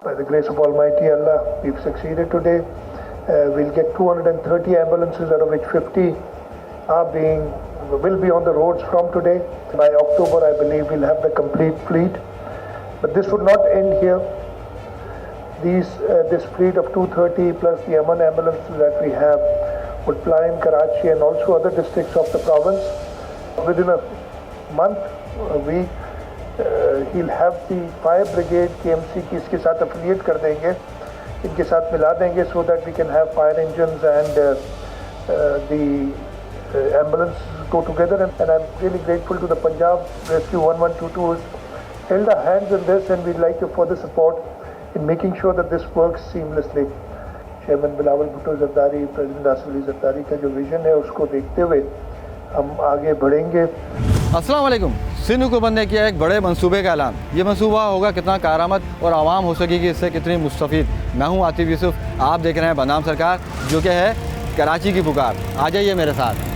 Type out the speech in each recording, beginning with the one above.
By the grace of Almighty Allah, we've succeeded today. We'll get 230 ambulances, out of which 50 will be on the roads from today. By October, I believe we'll have the complete fleet. But this would not end here. This fleet of 230 plus the Aman ambulances that we have would fly in Karachi and also other districts of the province. Within a month, he'll have the fire brigade KMC की इसके साथ affiliate कर देंगे, इनके साथ मिला देंगे so that we can have fire engines and the ambulance go together. And I'm really grateful to the Punjab Rescue 1122 who's held our hands in this, and we'd like your further support in making sure that this works seamlessly. Chairman Bilawal Bhutto Zardari, President Asif Ali Zardari का जो vision है उसको देखते हुए हम आगे बढ़ेंगे। अस्सलाम वालेकुम। सिंध हुकूमत ने किया एक बड़े मंसूबे का ऐलान। ये मंसूबा होगा कितना कारामद और आवाम हो सकेगी इससे कितनी मुस्तफ़ीद। मैं हूँ आतिफ यूसुफ, आप देख रहे हैं बनाम सरकार, जो कि है कराची की पुकार। आ जाइए मेरे साथ।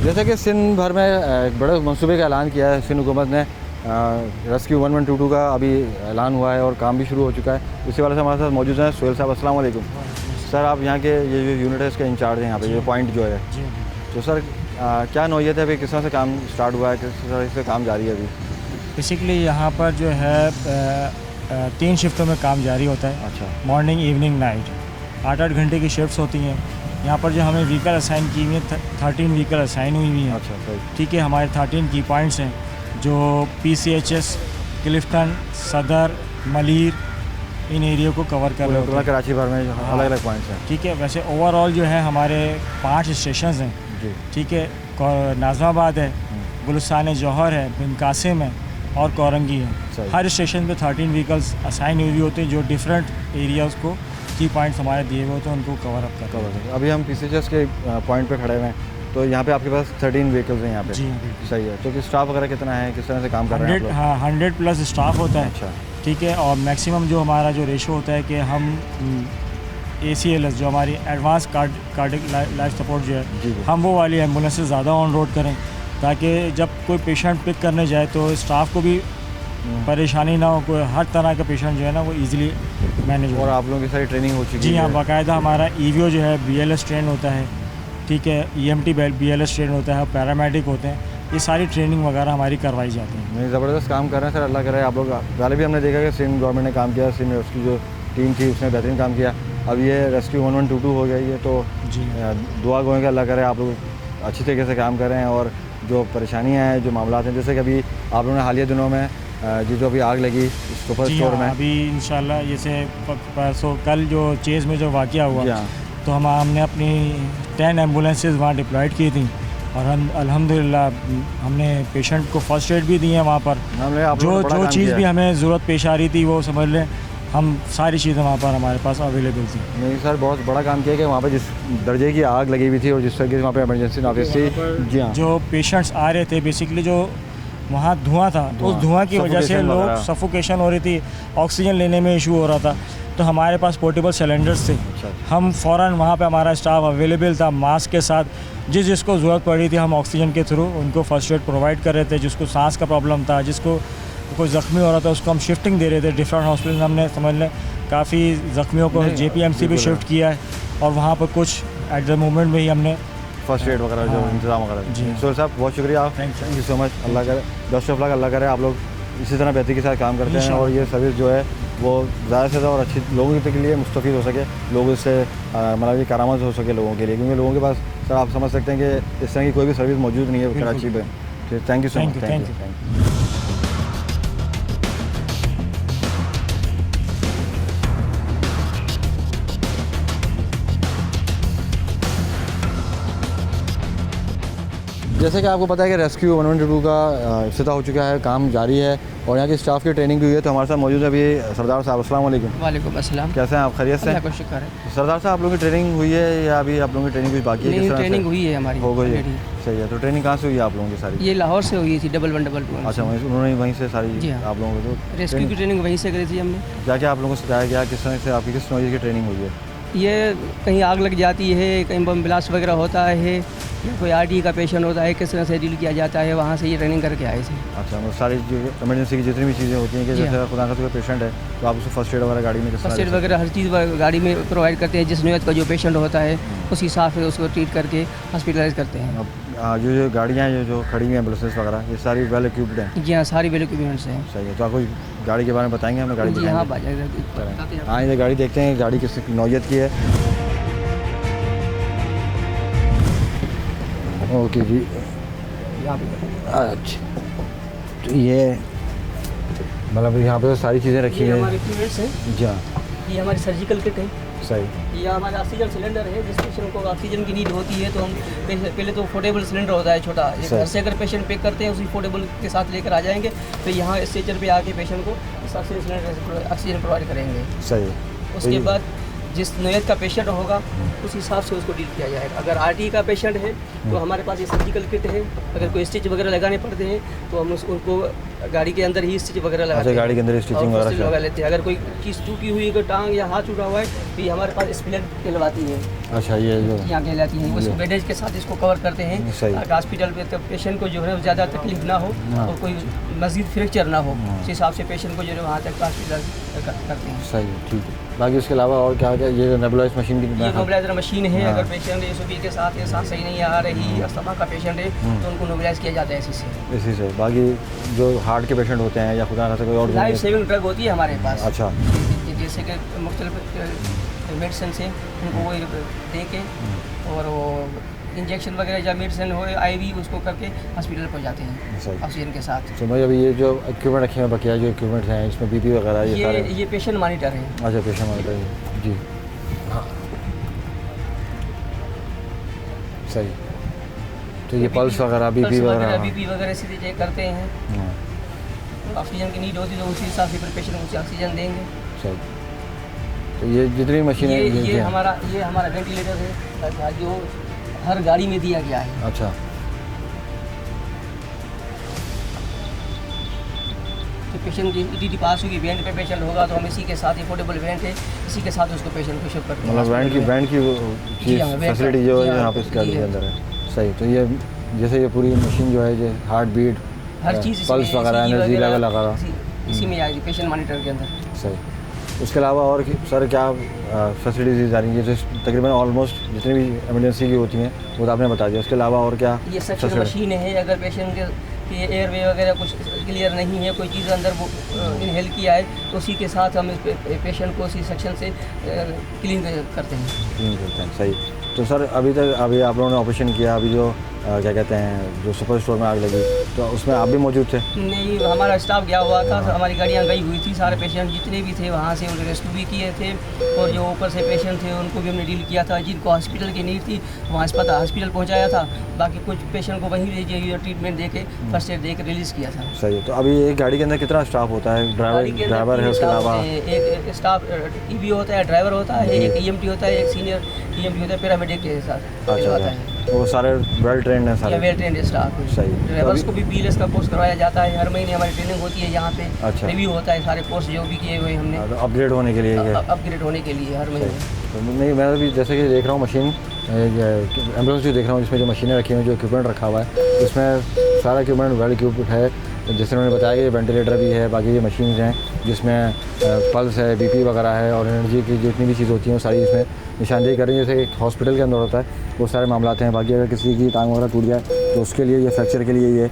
जैसे कि सिंध भर में एक बड़े मंसूबे का ऐलान किया है सिंध हुकूमत ने। रेस्क्यू 1122 का अभी ऐलान हुआ है और काम भी शुरू हो चुका है। इसी वाले से हमारे साथ मौजूद हैं सोहेल साहब। अस्सलाम वालेकुम सर, आप यहाँ के ये जो यूनिट है इसके इंचार्ज हैं यहाँ पे, ये पॉइंट जो है। तो सर क्या नौयत है अभी, किस तरह से काम स्टार्ट हुआ है, किस तरह से काम जारी है अभी? बेसिकली यहाँ पर जो है 3 शिफ्टों में काम जारी होता है। अच्छा। मॉर्निंग, इवनिंग, नाइट 8-8 घंटे की शिफ्ट्स होती हैं। यहाँ पर जो हमें व्हीकल असाइन की हुई है 13 व्हीकल असाइन हुई हैं। अच्छा सही। ठीक है, हमारे 13 की पॉइंट्स हैं जो PCHS, क्लिफ्टन, सदर, मलीर, इन एरिया को कवर कर रहे हैं। कराची भर में अलग अलग पॉइंट्स हैं। ठीक है, वैसे ओवरऑल जो है हमारे 5 स्टेशन हैं जी। ठीक है, नाज़माबाद है, गुलिस्तान जौहर है, बिन कासिम है और कोरंगी है। हर स्टेशन पे 13 व्हीकल्स असाइन हुई होते हैं जो डिफरेंट एरियाज़ को की पॉइंट्स हमारे दिए हुए होते हैं उनको कवर अप करते हैं। अभी हम PCHS के पॉइंट पे खड़े हुए हैं, तो यहाँ पे आपके पास 13 व्हीकल्स हैं यहाँ पे। जी सही है। तो कि स्टाफ वगैरह कितना है, किस तरह से काम कर रहे हैं आप लोग? 100+ स्टाफ होता है। अच्छा। ठीक है, और मैक्सिमम जो हमारा जो रेशो होता है कि हम ACLS जो हमारी एडवांस कार्डिक लाइफ सपोर्ट जो है हम वो वाली एम्बुलेंस ज़्यादा ऑन रोड करें, ताकि जब कोई पेशेंट पिक करने जाए तो स्टाफ को भी परेशानी ना हो, कोई हर तरह का पेशेंट जो है ना वो इजीली मैनेज हो। और आप लोगों की सारी ट्रेनिंग हो चुकी है? जी हाँ, बाकायदा हमारा EVO जो है BLS ट्रेन होता है। ठीक है, EMT BLS ट्रेन होता है, पैरामेडिक होते हैं, ये सारी ट्रेनिंग वगैरह हमारी करवाई जाती है। नहीं, ज़बरदस्त काम कर रहे हैं सर, अल्लाह करे आप लोग। पहले भी हमने देखा कि सिंध गवर्नमेंट ने काम किया, सिंध रेस्क्यू जो टीम थी उसने बेहतरीन काम किया। अब ये रेस्क्यू 1122 हो गई है, तो दुआ गो कि अल्लाह करे आप लोग अच्छी तरीके से काम कर रहे हैं। और जो परेशानियाँ हैं, जो मामला हैं, जैसे कि अभी आप लोगों ने हालिया दिनों में जो अभी आग लगी सुपर स्टोर में, अभी इंशाल्लाह जैसे परसों कल जो चेज़ में जो वाक़या हुआ, तो हमने अपनी 10 एम्बुलेंसेस वहाँ डिप्लॉयड की थी और हम अल्हम्दुलिल्लाह हमने पेशेंट को फर्स्ट एड भी दी है वहाँ पर। जो चीज़ भी हमें ज़रूरत पेश आ रही थी वो समझ लें हम सारी चीज़ें वहाँ पर हमारे पास अवेलेबल थी। नहीं सर, बहुत बड़ा काम किया कि वहाँ पर जिस दर्जे की आग लगी हुई थी और जिस तरह की वहाँ पर इमरजेंसी ऑफिस थी, जी हाँ, जो पेशेंट्स आ रहे थे बेसिकली जो वहाँ धुआं था, उस धुआं की वजह से लोग सफोकेशन हो रही थी, ऑक्सीजन लेने में इशू हो रहा था। तो हमारे पास पोर्टेबल सिलेंडर्स थे। हम फ़ौरन वहाँ पे हमारा स्टाफ अवेलेबल था मास्क के साथ, जिसको ज़रूरत पड़ रही थी हम ऑक्सीजन के थ्रू उनको फर्स्ट एड प्रोवाइड कर रहे थे। जिसको सांस का प्रॉब्लम था, जिसको कोई ज़ख्मी हो रहा था, उसको हम शिफ्टिंग दे रहे थे डिफरेंट हॉस्पिटल में। हमने समझ लें काफ़ी ज़ख्मियों को JPMC भी शिफ्ट किया है और वहाँ पर कुछ एट द मोमेंट में ही हमने फर्स्ट एड वगैरह जो इंतजाम वगैरह। जी सोहेल साहब, बहुत शुक्रिया, थैंक यू सो मच। अल्लाह करे बेस्ट ऑफ लक, अल्लाह करे आप लोग इसी तरह बेहतरी के साथ काम करते हैं और ये सर्विस जो है वो ज़्यादा से ज़्यादा और अच्छी लोगों के लिए मुस्तफ़ीद हो सके, लोग इससे मतलब ये करामत हो सके लोगों के लिए, क्योंकि लोगों के पास सर आप समझ सकते हैं कि इस तरह की कोई भी सर्विस मौजूद नहीं है कराची में। Thank you so much. Thank you. जैसे कि आपको पता है कि रेस्क्यू 1122 का इफ्तिताह हो चुका है, काम जारी है और यहाँ की स्टाफ की ट्रेनिंग भी हुई है। तो हमारे साथ मौजूद है अभी सरदार साहब। अस्सलाम वालेकुम। वालेकुम अस्सलाम। कैसे हैं आप, खैरियत से? अल्लाह का शुक्र है। तो सरदार साहब, आप लोगों की ट्रेनिंग हुई है या अभी आप लोगों की ट्रेनिंग कुछ बाकी है? ट्रेनिंग हुई है हमारी, हो गई है। सही है। तो ट्रेनिंग कहाँ से हुई है आप लोगों की सारी? ये लाहौर से हुई थी 1122। अच्छा, उन्होंने वहीं से सारी जी हाँ। आप लोगों को? तो रेस्क्यू की ट्रेनिंग वहीं से करी थी हमने। क्या क्या आप लोगों को सिखाया गया, किस तरह से आपकी किस नौकरी की ट्रेनिंग हुई है? ये कहीं आग लग जाती है, कहीं बम ब्लास्ट वगैरह होता है, या कोई आरटी का पेशेंट होता है, किस तरह से डील किया जाता है, वहाँ से ये ट्रेनिंग करके आए थे। अच्छा, मतलब सारी जो इमरजेंसी की जितनी भी चीज़ें होती हैं कि जी जैसे खुदा का कोई पेशेंट है तो आप उसको फर्स्ट एड वगैरह गाड़ी में किस फर्स्ट एड तरह वगैरह हर चीज़ गाड़ी में प्रोवाइड करते हैं। जिस नौयत का जो पेशेंट होता है उस हिसाब से उसको ट्रीट करके हॉस्पिटलाइज करते हैं। अब जो गाड़ियाँ हैं जो खड़ी हैं एम्बुलेंसेस वगैरह ये सारी वेल इक्विप्ड हैं? जी हाँ, सारी वेल इक्विपमेंट्स हैं। सही है। तो आपको गाड़ी के बारे में बताएंगे? हमें गाड़ी जी हाँ, दिखाएंगे? हाँ, ये गाड़ी देखते हैं गाड़ी किस नौयत की है। ओके जी, अच्छा, तो ये मतलब यहाँ पे तो सारी चीज़ें रखी ये हैं। हमारे इक्विपमेंट्स हैं। जी हाँ, ये हमारी सर्जिकल किट है। सही। ये हमारा ऑक्सीजन सिलेंडर है। जिस पेशेंट को ऑक्सीजन की नीड होती है तो हम पहले तो फोर्डेबल सिलेंडर होता है छोटा, घर से अगर पेशेंट पिक करते हैं उसी फोर्डेबल के साथ लेकर आ जाएंगे, तो यहाँ स्टेचर पे आके पेशेंट को इस ऑक्सीजन सिलेंडर ऑक्सीजन प्रोवाइड करेंगे। सही। उसके बाद जिस नौयत का पेशेंट होगा उस हिसाब से उसको डील किया जाएगा। अगर आरटी का पेशेंट है तो हमारे पास ये सर्जिकल किट है। अगर कोई स्टिच वगैरह लगाने पड़ते हैं तो हम उनको गाड़ी के अंदर ही स्टिच वगैरह लगाते हैं। गाड़ी के अंदर स्टिचिंग वगैरह लगा लेते हैं। अगर कोई चीज़ टूटी हुई, कोई टांग या हाथ टूटा हुआ है तो ये हमारे पास स्प्लिट कहलवाती है। अच्छा, ये जो यहाँ कहलाती है, उस बैंडेज के साथ इसको कवर करते हैं ताकि हॉस्पिटल में तो पेशेंट को जो है ज़्यादा तकलीफ ना हो और कोई मजीद फ्रैक्चर ना हो। उस हिसाब से पेशेंट को जो है वहाँ तक हॉस्पिटल करते हैं। सही, ठीक है। बाकी उसके अलावा और क्या क्या? ये नेबुलाइजर मशीन की ये नेबुलाइजर मशीन है। अगर पेशेंट एसओपी के साथ ये सांस सही नहीं आ रही, अस्थमा का पेशेंट है तो उनको नेबुलाइज किया जाता है इसी से। बाकी जो हार्ट के पेशेंट होते हैं या खुदा ना कोई और लाइफ सेविंग ड्रग होती है हमारे पास। अच्छा, जैसे कि मुख्तलिफ मेडिसिन से उनको वो दे के और वो इंजेक्शन वगैरह या मेडिसिन हो आईवी उसको करके हॉस्पिटल पहुंचाते हैं ऑक्सीजन के साथ। तो भाई अभी ये जो इक्विपमेंट रखे हैं बकिया जो इक्विपमेंट हैं इसमें बीपी वगैरह ये सारे? ये पेशेंट मॉनिटर है। अच्छा, पेशेंट मॉनिटर है जी। हाँ, सही। तो ये पल्स वगैरह बीपी वगैरह सीधे चेक करते हैं। ऑक्सीजन की नीड होती है तो उसी हिसाब से फिर पेशेंट को ऑक्सीजन देंगे। सही। तो ये जितनी मशीन है ये हमारा वेंटिलेटर है जो हर गाड़ी में दिया गया है। अच्छा, तो पेशेंट की ईटीटी पास होगी, वेंट पे पेशेंट होगा तो हम इसी के साथ अफोर्डेबल वेंट है, इसी के साथ उसको पेशेंट को शिफ्ट करते हैं। मतलब वैन की चीज़ फैसिलिटी जो है यहाँ पे इस गाड़ी के अंदर है। सही। तो ये जैसे ये पूरी मशीन जो है जो हार्ट बीट, हर चीज़, पल्स वगैरह, एनर्जी लेवल वगैरह इसी में आएगी पेशेंट मॉनिटर के अंदर। सही। उसके अलावा और सर क्या फैसिलिटीज़ दी जा रही हैं? जैसे तकरीबन ऑलमोस्ट जितनी भी इमरजेंसी की होती हैं वो तो आपने बता दिया। उसके अलावा और क्या? ये सक्शन मशीन है। अगर पेशेंट के एयरवे वगैरह कुछ क्लियर नहीं है, कोई चीज़ अंदर वो इनहेल किया है तो उसी के साथ हम इस पेशेंट को उसी सेक्शन से क्लीन करते हैं। सही। तो सर अभी आप लोगों ने ऑपरेशन किया, अभी जो क्या कहते हैं जो सुपर स्टोर में आग लगी तो उसमें आप भी मौजूद थे? नहीं, हमारा स्टाफ गया हुआ था। हमारी गाड़ियाँ गई हुई थी। सारे पेशेंट जितने भी थे वहाँ से उन्हें रेस्क्यू भी किए थे और जो ऊपर से पेशेंट थे उनको भी हमने डील किया था। जिनको हॉस्पिटल की नीड थी वहाँ अस्पताल हॉस्पिटल पहुँचाया था। बाकी कुछ पेशेंट को वहीं ट्रीटमेंट दे के फर्स्ट एड दे के रिलीज़ किया था। सही। तो अभी एक गाड़ी के अंदर कितना स्टाफ होता है? ड्राइवर है, उसके अलावा एक स्टाफ ईवी होता है, ड्राइवर होता है, एक ईएमटी होता है, एक सीनियर ईएमटी होता है, पैरामेडिक के साथ होता है। वो सारे वेल ट्रेंड हैं सारे? वेल ट्रेंड स्टाफ है। सही। ड्राइवर्स को भी BLS का कोर्स करवाया जाता है। हर महीने हमारी ट्रेनिंग होती है यहाँ पे। अच्छा। रिव्यू होता है सारे कोर्स जो भी किए हुए हमने अपग्रेड होने के लिए अपग्रेड होने के लिए हर महीने। तो नहीं, मैं भी जैसे कि देख रहा हूँ मशीन एम्बुलेंस जो देख रहा हूँ जिसमें जो मशीनें रखी हुई हैं, जो इक्विपमेंट रखा हुआ है उसमें सारा इक्विपमेंट वेल इक्विप्ड है। जैसे उन्होंने बताया कि वेंटिलेटर भी है, बाकी ये मशीन हैं जिसमें पल्स है, बीपी वगैरह है और एनर्जी की जितनी भी चीज़ होती हैं वो सारी इसमें निशानदेही कर रही है। जैसे एक हॉस्पिटल के अंदर होता है वो सारे मामला हैं। बाकी अगर किसी की टांग वगैरह टूट जाए तो उसके लिए ये फ्रैक्चर के लिए ये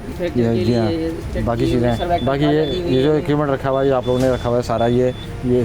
जी हाँ बाकी चीज़ें। बाकी ये जो इक्विपमेंट रखा हुआ है ये आप लोगों ने रखा हुआ है सारा। ये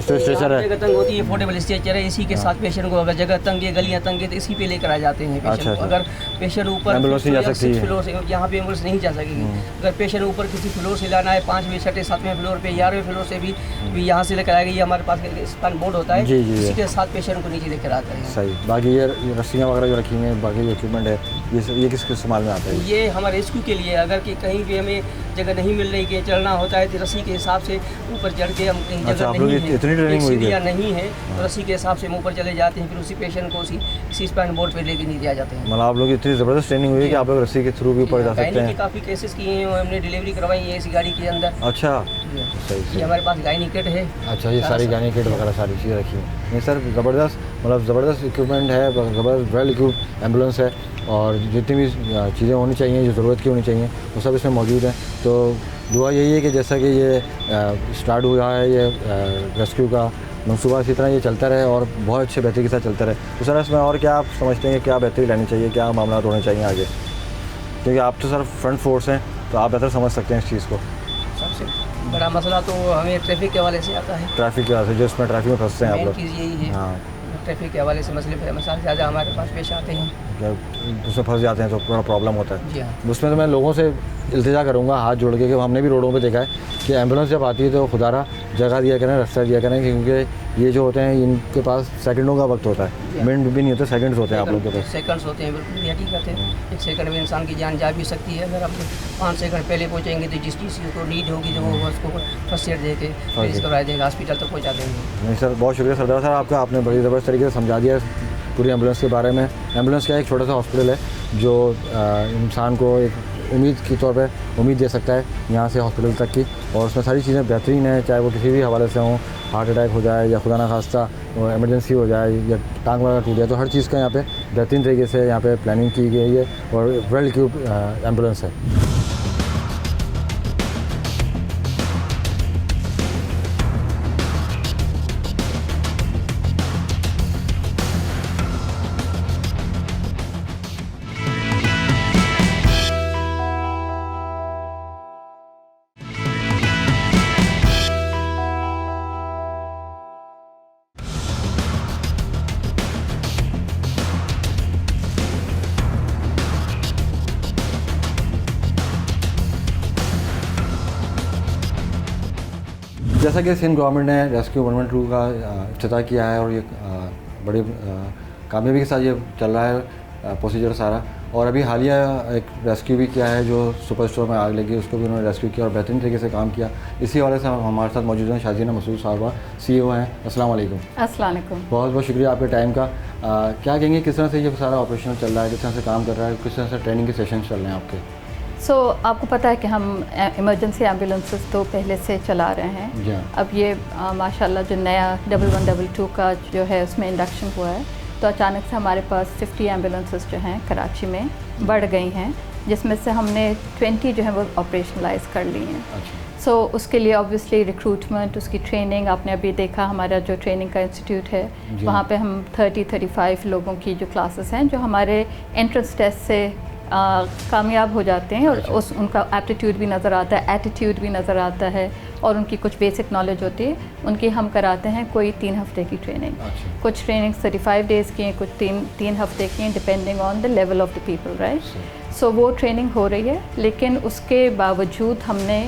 स्ट्रेचर है, जगह तंग होती है, फोर्डेबल स्ट्रेचर है। इसी के साथ पेशेंट को अगर जगह तंग है, गलियाँ तंग है तो इसी पे लेकर आ जाते हैं पेशेंट को। अगर पेशेंट ऊपर एम्बुलेंस नहीं जा सकती फ्लोर से, यहाँ पे एम्बुलेंस नहीं जा सकेगी। अगर पेशेंट ऊपर किसी फ्लोर से लाना है 5वें 6वें 7वें फ्लोर पे 11वें फ्लोर से भी यहाँ से लेकर आएगी। हमारे पास स्पैन बोर्ड होता है, इसी के साथ पेशेंट को नीचे लेकर आता है। सही। बाकी ये रस्सियाँ वगैरह जो रखी हुई हैं, बाकी जो इक्विपमेंट है ये किसके इस्तेमाल में आता है? ये हमारे रेस्क्यू के लिए। अगर कि कहीं भी हमें जगह नहीं मिल रही कि चलना होता है तो रस्सी के हिसाब से ऊपर चढ़ के हम कहीं जगह नहीं है, इतनी ट्रेनिंग हुई है नहीं है तो रस्सी के हिसाब से हम ऊपर चले जाते हैं। फिर उसी पेशेंट को उसी स्पैन बोर्ड पे लेके नीचे आ जाते हैं। मतलब आप लोग इतनी ज़बरदस्त ट्रेनिंग हुई है कि आप लोग रस्सी के थ्रू भी ऊपर जा सकते हैं? काफ़ी केसेस किए हैं, हमने डिलीवरी करवाई है इस गाड़ी के अंदर। अच्छा। सही ये हमारे पास गायनी किट है। अच्छा, ये सारी गायनी किट वगैरह सारी चीज़ें रखी हुई हैं। नहीं सर, ज़बरदस्त, मतलब ज़बरदस्त इक्विपमेंट है, ज़बरदस्त वेल इक्विप्ड एम्बुलेंस है, और जितनी भी चीज़ें होनी चाहिए, जो ज़रूरत की होनी चाहिए, वो सब इसमें मौजूद हैं। तो दुआ यही है कि जैसा कि ये स्टार्ट हुआ है ये रेस्क्यू का मनसूबा, इसी तरह ये चलता रहे और बहुत अच्छे बेहतरी के साथ चलता रहे। तो सर इसमें और क्या आप समझते हैं, क्या बेहतरी लानी चाहिए, क्या मामला होने चाहिए आगे, क्योंकि आप तो सर फ्रंट फोर्स हैं, तो आप बेहतर समझ सकते हैं इस चीज़ को। सबसे बड़ा मसला तो हमें ट्रैफिक के हवाले से आता है। ट्रैफिक की वजह से, जो इसमें ट्रैफिक में फंसते हैं आप मेन लोग। चीज़ यही है। हाँ, ट्रैफिक के हवाले से मसाले ज़्यादा हमारे पास पेश आते हैं। उसमें फंस जाते हैं तो पूरा प्रॉब्लम होता है। जी हाँ। उसमें तो मैं लोगों से इल्तिजा करूँगा हाथ जोड़ के, कि हमने भी रोडों पे देखा है कि एम्बुलेंस जब आती है तो खुदारा जगह दिया करें, रास्ता दिया करें, क्योंकि ये जो होते हैं इनके पास सेकंडों का वक्त होता है, मिनट भी नहीं होते, सेकंड्स होते हैं आप लोगों के पास। सेकंड्स होते हैं, बिल्कुल हकीकत है। एक सेकंड में इंसान की जान जा भी सकती है। अगर आप 5 सेकंड पहले पहुँचेंगे तो जिस चीज़ को नीड होगी तो वो उसको फर्स्ट एड दे के पेश करवा देगा, हॉस्पिटल तक पहुँचा देंगे। नहीं सर, बहुत शुक्रिया सरदार साहब आपका, आपने बड़ी ज़बरदस्त तरीके से समझा दिया पूरी एम्बुलेंस के बारे में। एम्बुलेंस क्या है, एक छोटा सा हॉस्पिटल है जो इंसान को एक उम्मीद के तौर पे उम्मीद दे सकता है यहाँ से हॉस्पिटल तक की, और उसमें सारी चीज़ें बेहतरीन है, चाहे वो किसी भी हवाले से हों, हार्ट अटैक हो जाए या खुदा ना खास्ता इमरजेंसी हो जाए या टांग वगैरह टूट जाए, तो हर चीज़ का यहाँ पे बेहतरीन तरीके से यहाँ पे प्लानिंग की गई है और वेल इक्विप्ड एम्बुलेंस है। जैसा कि सिंध गवर्नमेंट ने रेस्क्यू 112 का इफ्तिताह किया है और ये बड़ी कामयाबी के साथ ये चल रहा है प्रोसीजर सारा, और अभी हालिया एक रेस्क्यू भी किया है जो सुपर स्टोर में आग लगी, उसको भी उन्होंने रेस्क्यू किया और बेहतरीन तरीके से काम किया। इसी हवाले से हमारे साथ मौजूद हैं शाजीना मसूद साहबा, CEO हैं। अस्सलाम वालेकुम। अस्सलाम वालेकुम। बहुत बहुत शुक्रिया आपके टाइम का। क्या कहेंगे, किस तरह से ये सारा ऑपरेशन चल रहा है, किस तरह से काम कर रहा है, किस तरह से ट्रेनिंग के सेशन चल रहे हैं आपके? आपको पता है कि हम इमरजेंसी एम्बुलेंसेस तो पहले से चला रहे हैं। अब ये माशाल्लाह जो नया 1112 का जो है उसमें इंडक्शन हुआ है, तो अचानक से हमारे पास 50 एम्बुलेंसेस जो हैं कराची में बढ़ गई हैं, जिसमें से हमने 20 जो है वो ऑपरेशनलाइज कर ली हैं। अच्छा। उसके लिए ऑब्वियसली रिक्रूटमेंट, उसकी ट्रेनिंग, आपने अभी देखा हमारा जो ट्रेनिंग का इंस्टीट्यूट है वहाँ पे हम 30-35 लोगों की जो क्लासेस हैं जो हमारे एंट्रेंस टेस्ट से कामयाब हो जाते हैं, और उनका एप्टीट्यूड भी नज़र आता है, एटीट्यूड भी नज़र आता है, और उनकी कुछ बेसिक नॉलेज होती है, उनकी हम कराते हैं कोई 3 हफ्ते की ट्रेनिंग। अच्छा। कुछ ट्रेनिंग 35 डेज़ की हैं, कुछ 3 हफ्ते की हैं, depending on the level of the people, right. वो ट्रेनिंग हो रही है, लेकिन उसके बावजूद हमने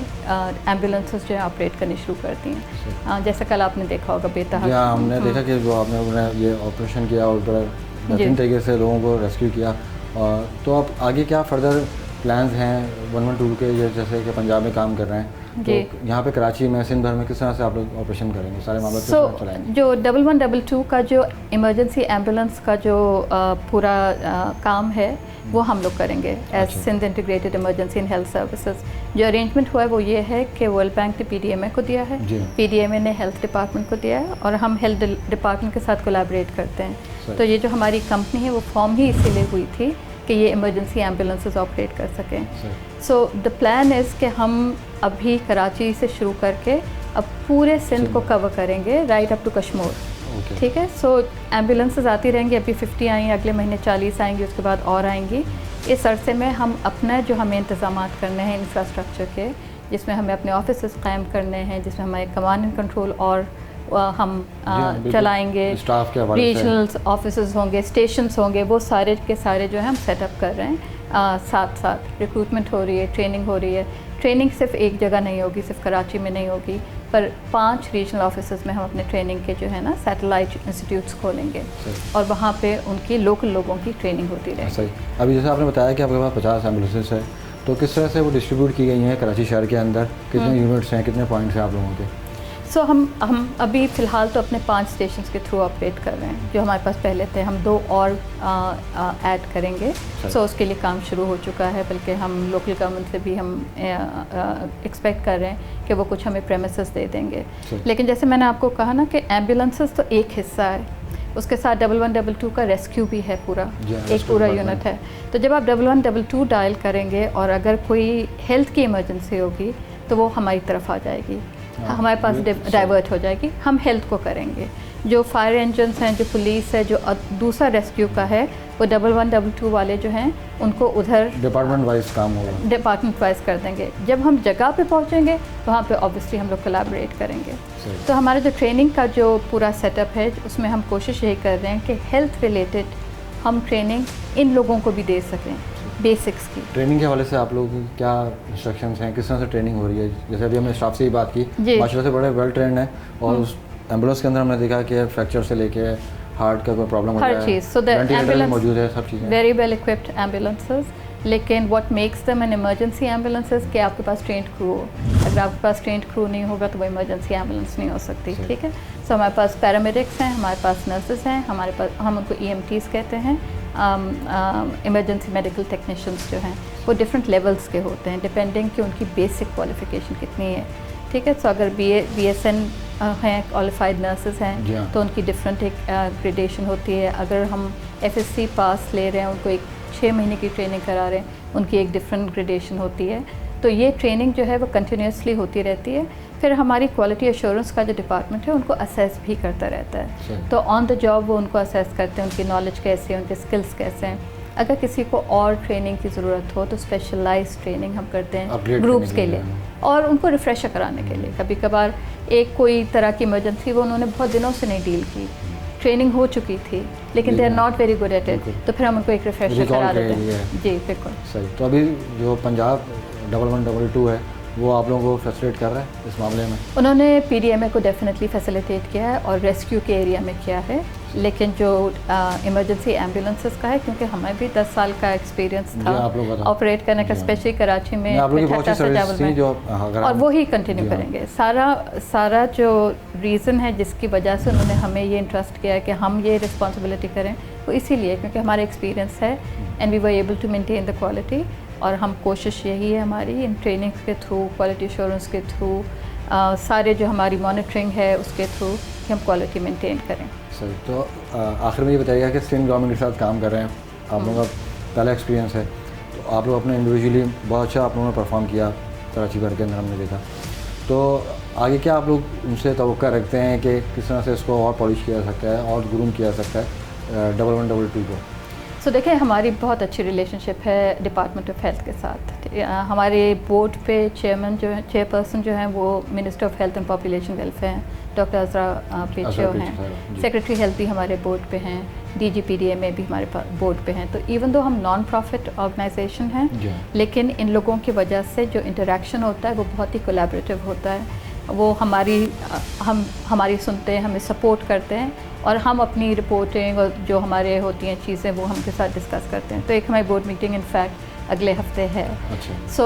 एम्बुलेंसेस जो है ऑपरेट करनी शुरू कर दी हैं। जैसे कल आपने देखा होगा बेतहा, हमने देखा कि जो आपने ये ऑपरेशन किया और बेहतरीन तरीके से लोगों को रेस्क्यू किया, तो अब आगे क्या फर्दर प्लान्स हैं 112 के, जैसे कि पंजाब में काम कर रहे हैं, तो यहाँ पे कराची में, सिंध भर में किस तरह से आप लोग ऑपरेशन करेंगे, सारे मामले किस तरह चलाएंगे? जो 1112 का जो इमरजेंसी एम्बुलेंस का जो पूरा काम है वो हम लोग करेंगे as Sindh integrated emergency and health services. जो अरेंजमेंट हुआ है वो ये है कि वर्ल्ड बैंक ने PDMA को दिया है, PDMA ने हेल्थ डिपार्टमेंट को दिया है, और हम हेल्थ डिपार्टमेंट के साथ कोलैबोरेट करते हैं। तो ये जो हमारी कंपनी है वो फॉर्म ही इसीलिए हुई थी कि ये इमरजेंसी एम्बुलेंसेस ऑपरेट कर सकें। द प्लान इज़ कि हम अभी कराची से शुरू करके अब पूरे सिंध को कवर करेंगे, राइट अप टू कश्मीर। ठीक है। एम्बुलेंसेस आती रहेंगी, अभी 50 आई, अगले महीने 40 आएंगी, उसके बाद और आएंगी। इस अरसे में हम अपना जो हमें इंतज़ाम करने हैं इंफ्रास्ट्रक्चर के, जिसमें हमें अपने ऑफिस कायम करने हैं, जिसमें हमारे कमांड एंड कंट्रोल और हम चलाएंगे, रीजनल ऑफिस होंगे, स्टेशंस होंगे, वो सारे के सारे जो है हम सेटअप कर रहे हैं। साथ साथ रिक्रूटमेंट हो रही है, ट्रेनिंग हो रही है। ट्रेनिंग सिर्फ एक जगह नहीं होगी, सिर्फ कराची में नहीं होगी, पर 5 रीजनल ऑफिस में हम अपने ट्रेनिंग के जो है ना सैटेलाइट इंस्टीट्यूट्स खोलेंगे, और वहाँ पे उनकी लोकल लोगों की ट्रेनिंग होती रहेगी। सही। अभी जैसे आपने बताया कि आपके पास 50 एम्बुलेंसेस है, तो किस तरह से वो डिस्ट्रीब्यूट की गई हैं कराची शहर के अंदर, कितने यूनिट्स हैं, कितने पॉइंट्स हैं आप लोगों के? सो हम अभी फ़िलहाल तो अपने 5 स्टेशंस के थ्रू ऑपरेट कर रहे हैं जो हमारे पास पहले थे। हम 2 और ऐड करेंगे। सो उसके लिए काम शुरू हो चुका है, बल्कि हम लोकल गवर्नमेंट से भी हम एक्सपेक्ट कर रहे हैं कि वो कुछ हमें प्रेमिसेस दे देंगे। लेकिन जैसे मैंने आपको कहा ना कि एम्बुलेंसेस तो एक हिस्सा है, उसके साथ 1122 का रेस्क्यू भी है पूरा, एक पूरा यूनिट है। तो जब आप 1122 डायल करेंगे और अगर कोई हेल्थ की इमरजेंसी होगी तो वो हमारी तरफ आ जाएगी, हमारे पास डाइवर्ट हो जाएगी, हम हेल्थ को करेंगे। जो फायर इंजन्स हैं, जो पुलिस है, जो दूसरा रेस्क्यू का है, वो 1122 वाले जो हैं उनको उधर डिपार्टमेंट वाइज काम होगा, डिपार्टमेंट वाइज कर देंगे। जब हम जगह पे पहुंचेंगे वहाँ पे ऑब्वियसली हम लोग कोलैबोरेट करेंगे। तो हमारा जो ट्रेनिंग का जो पूरा सेटअप है उसमें हम कोशिश यही कर रहे हैं कि हेल्थ रिलेटेड हम ट्रेनिंग इन लोगों को भी दे सकें, बेसिक्स की। ट्रेनिंग के हवाले से आप लोगों की क्या इंस्ट्रक्शंस हैं, किस तरह से ट्रेनिंग हो रही है? जैसे अभी हमने स्टाफ से ही बात की, माशाल्लाह से बड़े वेल ट्रेंड हैं, और उस एम्बुलेंस के अंदर हमने देखा कि फ्रैक्चर से लेके हार्ट का कोई problem her cheese, so the ambulance मौजूद है, सब चीज़ें वेरी वेल इक्विप्ड एम्बुलेंसेस। लेकिन what makes them an emergency ambulances कि आपके पास ट्रेंड क्रू हो। अगर आपके पास ट्रेंड क्रू नहीं होगा तो वो इमरजेंसी एम्बुलेंस नहीं हो सकती, ठीक है। सो हमारे पास पैरामेडिक्स हैं, हमारे पास नर्सेस हैं, हमारे पास, हम उनको EMTs कहते हैं, इमरजेंसी मेडिकल टेक्नीशियंस जो हैं वो डिफरेंट लेवल्स के होते हैं डिपेंडिंग कि उनकी बेसिक क्वालिफिकेशन कितनी है, ठीक है। सो अगर BSN हैं, क्वालिफाइड नर्सेस हैं, तो उनकी डिफरेंट एक ग्रेडेशन होती है। अगर हम FSC पास ले रहे हैं, उनको एक 6 महीने की ट्रेनिंग करा रहे हैं, उनकी एक डिफरेंट ग्रेडेशन होती है। तो ये ट्रेनिंग जो है वो कंटिन्यूसली होती रहती है। फिर हमारी क्वालिटी एश्योरेंस का जो डिपार्टमेंट है उनको असेस भी करता रहता है। तो ऑन द जॉब वो उनको असेस करते हैं, उनकी नॉलेज कैसे है, उनके स्किल्स कैसे हैं। अगर किसी को और ट्रेनिंग की ज़रूरत हो तो स्पेशलाइज्ड ट्रेनिंग हम करते हैं ग्रुप्स के लिए और उनको रिफ़्रेश कराने के लिए। कभी कभार एक कोई तरह की इमरजेंसी वो उन्होंने बहुत दिनों से नहीं डील की, ट्रेनिंग हो चुकी थी लेकिन they are not very good at it, तो फिर हम उनको एक रिफ्रेशर करा देते हैं। जी बिल्कुल सही। तो अभी जो पंजाब 1122 है वो आप लोगों को फैसिलिटेट कर रहा है इस मामले में? उन्होंने PDMA को डेफिनेटली फैसिलिटेट किया है और रेस्क्यू के एरिया में किया है, लेकिन जो इमरजेंसी एम्बुलेंसेस का है, क्योंकि हमें भी 10 साल का एक्सपीरियंस था ऑपरेट करने का, स्पेशली कराची में, और वो ही कंटिन्यू करेंगे। सारा जो रीज़न है जिसकी वजह से उन्होंने हमें ये इंटरेस्ट किया है कि हम ये रिस्पॉन्सिबिलिटी करें, वो इसीलिए क्योंकि हमारा एक्सपीरियंस है and we were able to maintain the quality. और हम कोशिश यही है हमारी इन ट्रेनिंग्स के थ्रू, क्वालिटी एश्योरेंस के थ्रू, सारे जो हमारी मॉनिटरिंग है उसके थ्रू कि हम क्वालिटी मेंटेन करें। सही। तो आखिर में ये बताइएगा कि सिंध गवर्नमेंट के साथ काम कर रहे हैं, आप लोगों का पहला एक्सपीरियंस है, तो आप लोग अपने इंडिविजुअली बहुत अच्छा आप लोगों ने परफॉर्म किया कराची भर के अंदर, हमने देखा। तो आगे क्या आप लोग उनसे तवक्का रखते हैं कि किस तरह से इसको और पॉलिश किया जा सकता है और ग्रूम किया जा सकता है 1122 को? सो देखिए, हमारी बहुत अच्छी रिलेशनशिप है डिपार्टमेंट ऑफ हेल्थ के साथ। हमारे बोर्ड पे चेयरपर्सन जो हैं वो minister of health and population welfare हैं, डॉक्टर अजरा पेचियो हैं। सेक्रेटरी हेल्थ भी हमारे बोर्ड पे हैं, DGPDMA भी हमारे बोर्ड पे हैं। तो इवन दो हम नॉन प्रॉफिट ऑर्गेनाइजेशन हैं, लेकिन इन लोगों की वजह से जो इंटरेक्शन होता है वो बहुत ही कोलैबोरेटिव होता है। वो हमारी सुनते हैं, हमें सपोर्ट करते हैं और हम अपनी रिपोर्टिंग और जो हमारे होती हैं चीज़ें वो हम के साथ डिस्कस करते हैं। तो एक हमारी बोर्ड मीटिंग इनफैक्ट अगले हफ्ते है। सो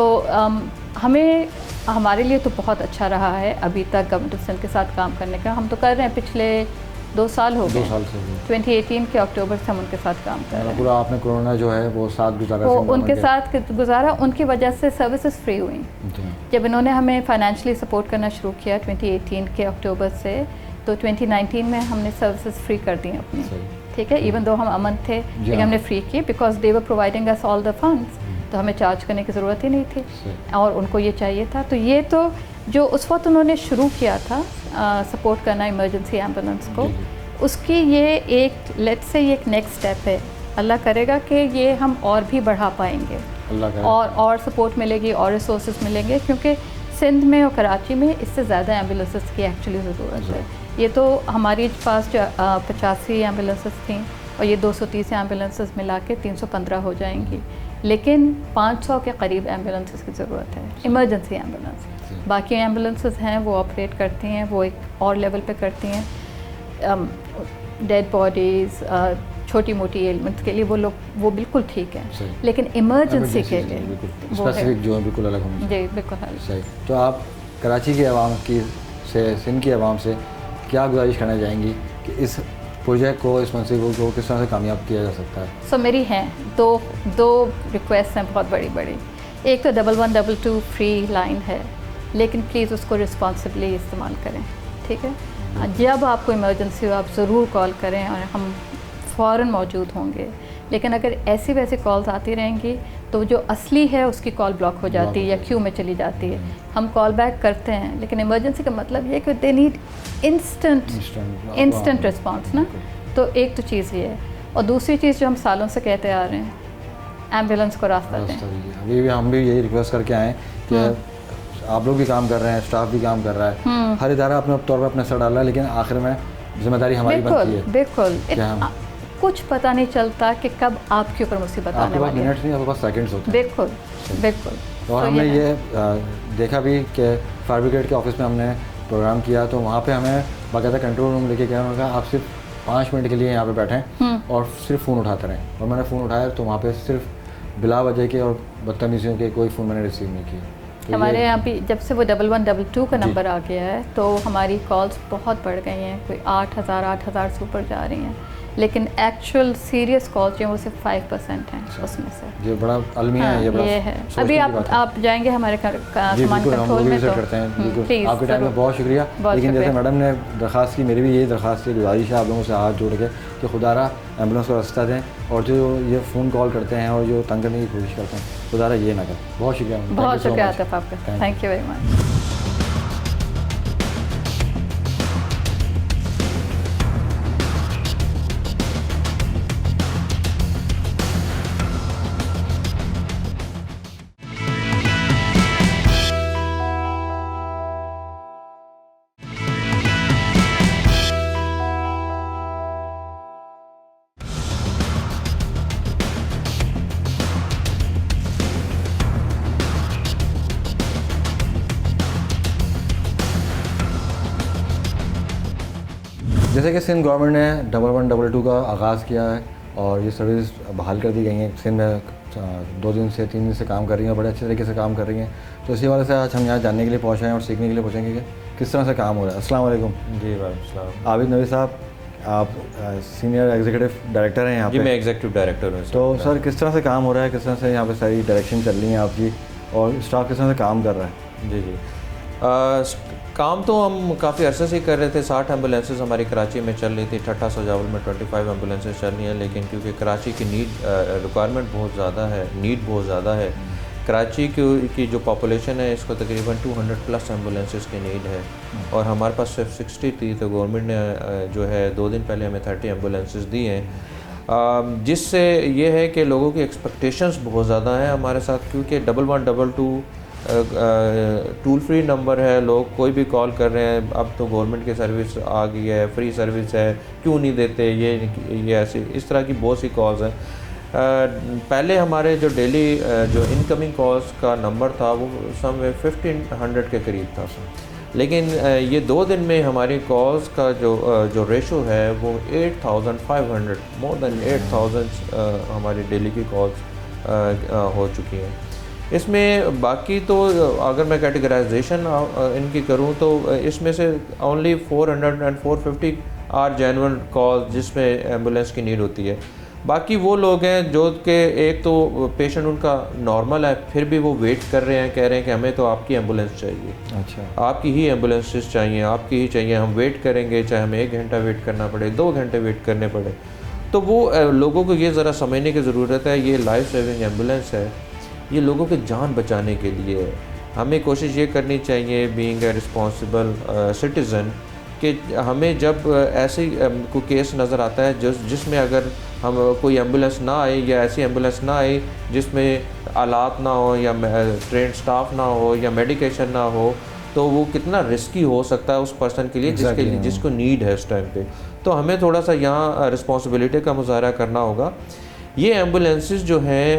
हमें हमारे लिए तो बहुत अच्छा रहा है अभी तक गवर्नमेंट ऑफ सिंध के साथ काम करने का। हम तो कर रहे हैं, पिछले 2 साल हो गए, 2018 के अक्टूबर से हम उनके साथ काम कर रहे हैं। पूरा आपने कोरोना जो है वो साथ गुजारा, वो उनके साथ गुजारा, उनकी वजह से सर्विसेज फ्री हुई। जब इन्होंने हमें फाइनेंशियली सपोर्ट करना शुरू किया 2018 के अक्टूबर से, तो 2019 में हमने सर्विसेज फ्री कर दी अपनी, ठीक है। इवन दो हम अमन थे लेकिन हमने फ्री की because they were providing us all the funds, तो हमें चार्ज करने की ज़रूरत ही नहीं थी और उनको ये चाहिए था। तो ये तो जो उस वक्त उन्होंने शुरू किया था सपोर्ट करना इमरजेंसी एम्बुलेंस को, उसकी ये एक लेट्स से ये एक नेक्स्ट स्टेप है। अल्लाह करेगा कि ये हम और भी बढ़ा पाएंगे और सपोर्ट मिलेगी और रिसोर्सेज मिलेंगे, क्योंकि सिंध में और कराची में इससे ज़्यादा एम्बुलेंसेस की एक्चुअली ज़रूरत है। ये तो हमारे पास जो 85 एम्बुलेंसेस थी और ये 230 एम्बुलेंसेस मिला के 315 हो जाएंगी, लेकिन 500 के करीब एम्बुलेंसेस की ज़रूरत है, इमरजेंसी एम्बुलेंस। बाकी एम्बुलेंसेस हैं वो ऑपरेट करती हैं, वो एक और लेवल पे करती हैं, डेड बॉडीज़, छोटी मोटी एलिमेंट्स के लिए वो बिल्कुल ठीक है, लेकिन इमरजेंसी के लिए स्पेसिफिक जो है बिल्कुल अलग होंगे। जी बिल्कुल अलग। सही। तो आप कराची के आवाम की से सिंध की आवाम से क्या गुजारिश करना चाहेंगी कि इस प्रोजेक्ट को, इस मनसूबे को किस तरह से कामयाब किया जा सकता है? सो मेरी हैं दो रिक्वेस्ट हैं बहुत बड़ी बड़ी। एक तो 1122 फ्री लाइन है, लेकिन प्लीज़ उसको रिस्पॉन्सिबली इस्तेमाल करें, ठीक है। जब आपको इमरजेंसी हो आप ज़रूर कॉल करें और हम फ़ौरन मौजूद होंगे। लेकिन अगर ऐसी वैसी कॉल्स आती रहेंगी तो जो असली है उसकी कॉल ब्लॉक हो जाती है या क्यू में चली जाती है। हम कॉल बैक करते हैं, लेकिन इमरजेंसी का मतलब ये है कि दे नीड इंस्टेंट रिस्पॉन्स ना। तो एक तो चीज़ ये है, और दूसरी चीज़ जो हम सालों से कहते आ रहे हैं, एम्बुलेंस को रास्ता दें। अभी भी हम भी यही रिक्वेस्ट करके आए कि आप लोग भी काम कर रहे हैं, स्टाफ भी काम कर रहा है, हर इदारा अपने तौर पर अपना असर डाल रहा है, लेकिन आखिर में जिम्मेदारी हमारी बनती है। बिल्कुल कुछ पता नहीं चलता कि कब आपके ऊपर मुसीबत आने वाली है। मिनट्स नहीं, आपके पास सेकंड्स होते हैं। बिल्कुल। और हमने ये देखा भी कि फायर ब्रिगेड के ऑफिस में हमने प्रोग्राम किया तो वहाँ पे हमें बाकायदा कंट्रोल रूम लेके गया, उन्होंने कहा आप सिर्फ 5 मिनट के लिए यहाँ पे बैठें और सिर्फ फ़ोन उठाते रहें। और मैंने फ़ोन उठाया तो वहाँ पे सिर्फ बिला वजह के और बदतमीजियों के कोई फ़ोन मैंने रिसीव नहीं किया। तो हमारे यहाँ भी जब से वो 1122 का नंबर आ गया है तो हमारी कॉल्स बहुत बढ़ गई हैं, कोई 8,000 से ऊपर जा रही हैं, लेकिन एक्चुअल सीरियस कॉल्स जो हैं वो सिर्फ 5% हैं उसमें से। ये बड़ा अलमिया है, ये है। अभी आप जाएंगे हमारे कमांड कंट्रोल में तो करते हैं। आपके टाइम में बहुत शुक्रिया। लेकिन जैसे मैडम ने दरख्वास्त की, मेरी भी यही दरख्वास्त है, गुजारिश है आप लोगों से हाथ जोड़ के कि खुदारा एम्बुलेंस को रास्ता दें, और जो ये फ़ोन कॉल करते हैं और जो तंग करने की कोशिश करते हैं खुदारा ये ना करें। बहुत शुक्रिया। बहुत शुक्रिया आतिफ आपका, थैंक यू वेरी मच। जैसे कि सिंध गवर्नमेंट ने 1122 का आगाज़ किया है और ये सर्विस बहाल कर दी गई है। सिंध में 2 दिन से 3 दिन से काम कर रही हैं और बड़े अच्छे तरीके से काम कर रही हैं। तो इसी वजह से आज हम यहाँ जानने के लिए पहुँचे हैं और सीखने के लिए पहुँचेंगे कि किस तरह से काम हो रहा है। अस्सलाम वालेकुम। जी वालेकुम। आबिद नबी साहब, आप सीनियर एग्जीक्यूटिव डायरेक्टर हैं यहाँ पे? जी मैं एग्जीक्यूटिव डायरेक्टर हूँ। तो सर किस तरह से काम हो रहा है, किस तरह से यहाँ पे सारी डायरेक्शन चल रही है आपकी, और स्टाफ किस तरह से काम कर रहा है? जी काम तो हम काफ़ी अरसे से कर रहे थे। 60 एम्बुलेंसेस हमारी कराची में चल रही थी, ठट्टा सजावल में 25 एम्बुलेंसेस चल रही हैं, लेकिन क्योंकि कराची की रिक्वायरमेंट बहुत ज़्यादा है, नीड बहुत ज़्यादा है। कराची की जो पॉपुलेशन है इसको तकरीबन 200+ एम्बुलेंसेस की नीड है और हमारे पास सिर्फ 60 थी। तो गवर्नमेंट ने जो है 2 दिन पहले हमें 30 एम्बुलेंसेस दी हैं, जिससे ये है कि लोगों की एक्सपेक्टेशंस बहुत ज़्यादा हैं हमारे साथ, क्योंकि 1122 टूल फ्री नंबर है, लोग कोई भी कॉल कर रहे हैं। अब तो गवर्नमेंट की सर्विस आ गई है, फ्री सर्विस है, क्यों नहीं देते, ये ऐसी इस तरह की बहुत सी कॉल्स हैं। पहले हमारे जो डेली जो इनकमिंग कॉल्स का नंबर था वो समवेयर 1500 के करीब था, लेकिन ये 2 दिन में हमारी कॉल्स का जो रेशो है वो 8500, मोर देन 8000 हमारी डेली की कॉल्स हो चुकी हैं। इसमें बाकी तो अगर मैं कैटेगराइजेशन इनकी करूं तो इसमें से only 400 and 450 are genuine call जिसमें एम्बुलेंस की नीड होती है। बाकी वो लोग हैं जो कि एक तो पेशेंट उनका नॉर्मल है, फिर भी वो वेट कर रहे हैं, कह रहे हैं कि हमें तो आपकी एम्बुलेंस चाहिए, अच्छा आपकी ही एम्बुलेंसेस चाहिए, आपकी ही चाहिए, हम वेट करेंगे, चाहे हमें 1 घंटा वेट करना पड़े, 2 घंटे वेट करने पड़े। तो वो लोगों को ये ज़रा समझने की ज़रूरत है, ये लाइफ सेविंग एम्बुलेंस है, ये लोगों की जान बचाने के लिए है। हमें कोशिश ये करनी चाहिए बीइंग ए रिस्पॉन्सिबल सिटीज़न कि हमें जब ऐसे कोई केस नज़र आता है जिसमें अगर हम कोई एम्बुलेंस ना आए या ऐसी एम्बुलेंस ना आए जिसमें आलात ना हो या ट्रेन स्टाफ ना हो या मेडिकेशन ना हो, तो वो कितना रिस्की हो सकता है उस पर्सन के लिए जिसको नीड है इस टाइम पे। तो हमें थोड़ा सा यहाँ रिस्पॉन्सिबिलिटी का मुजाहरा करना होगा। ये एम्बुलेंसेस जो हैं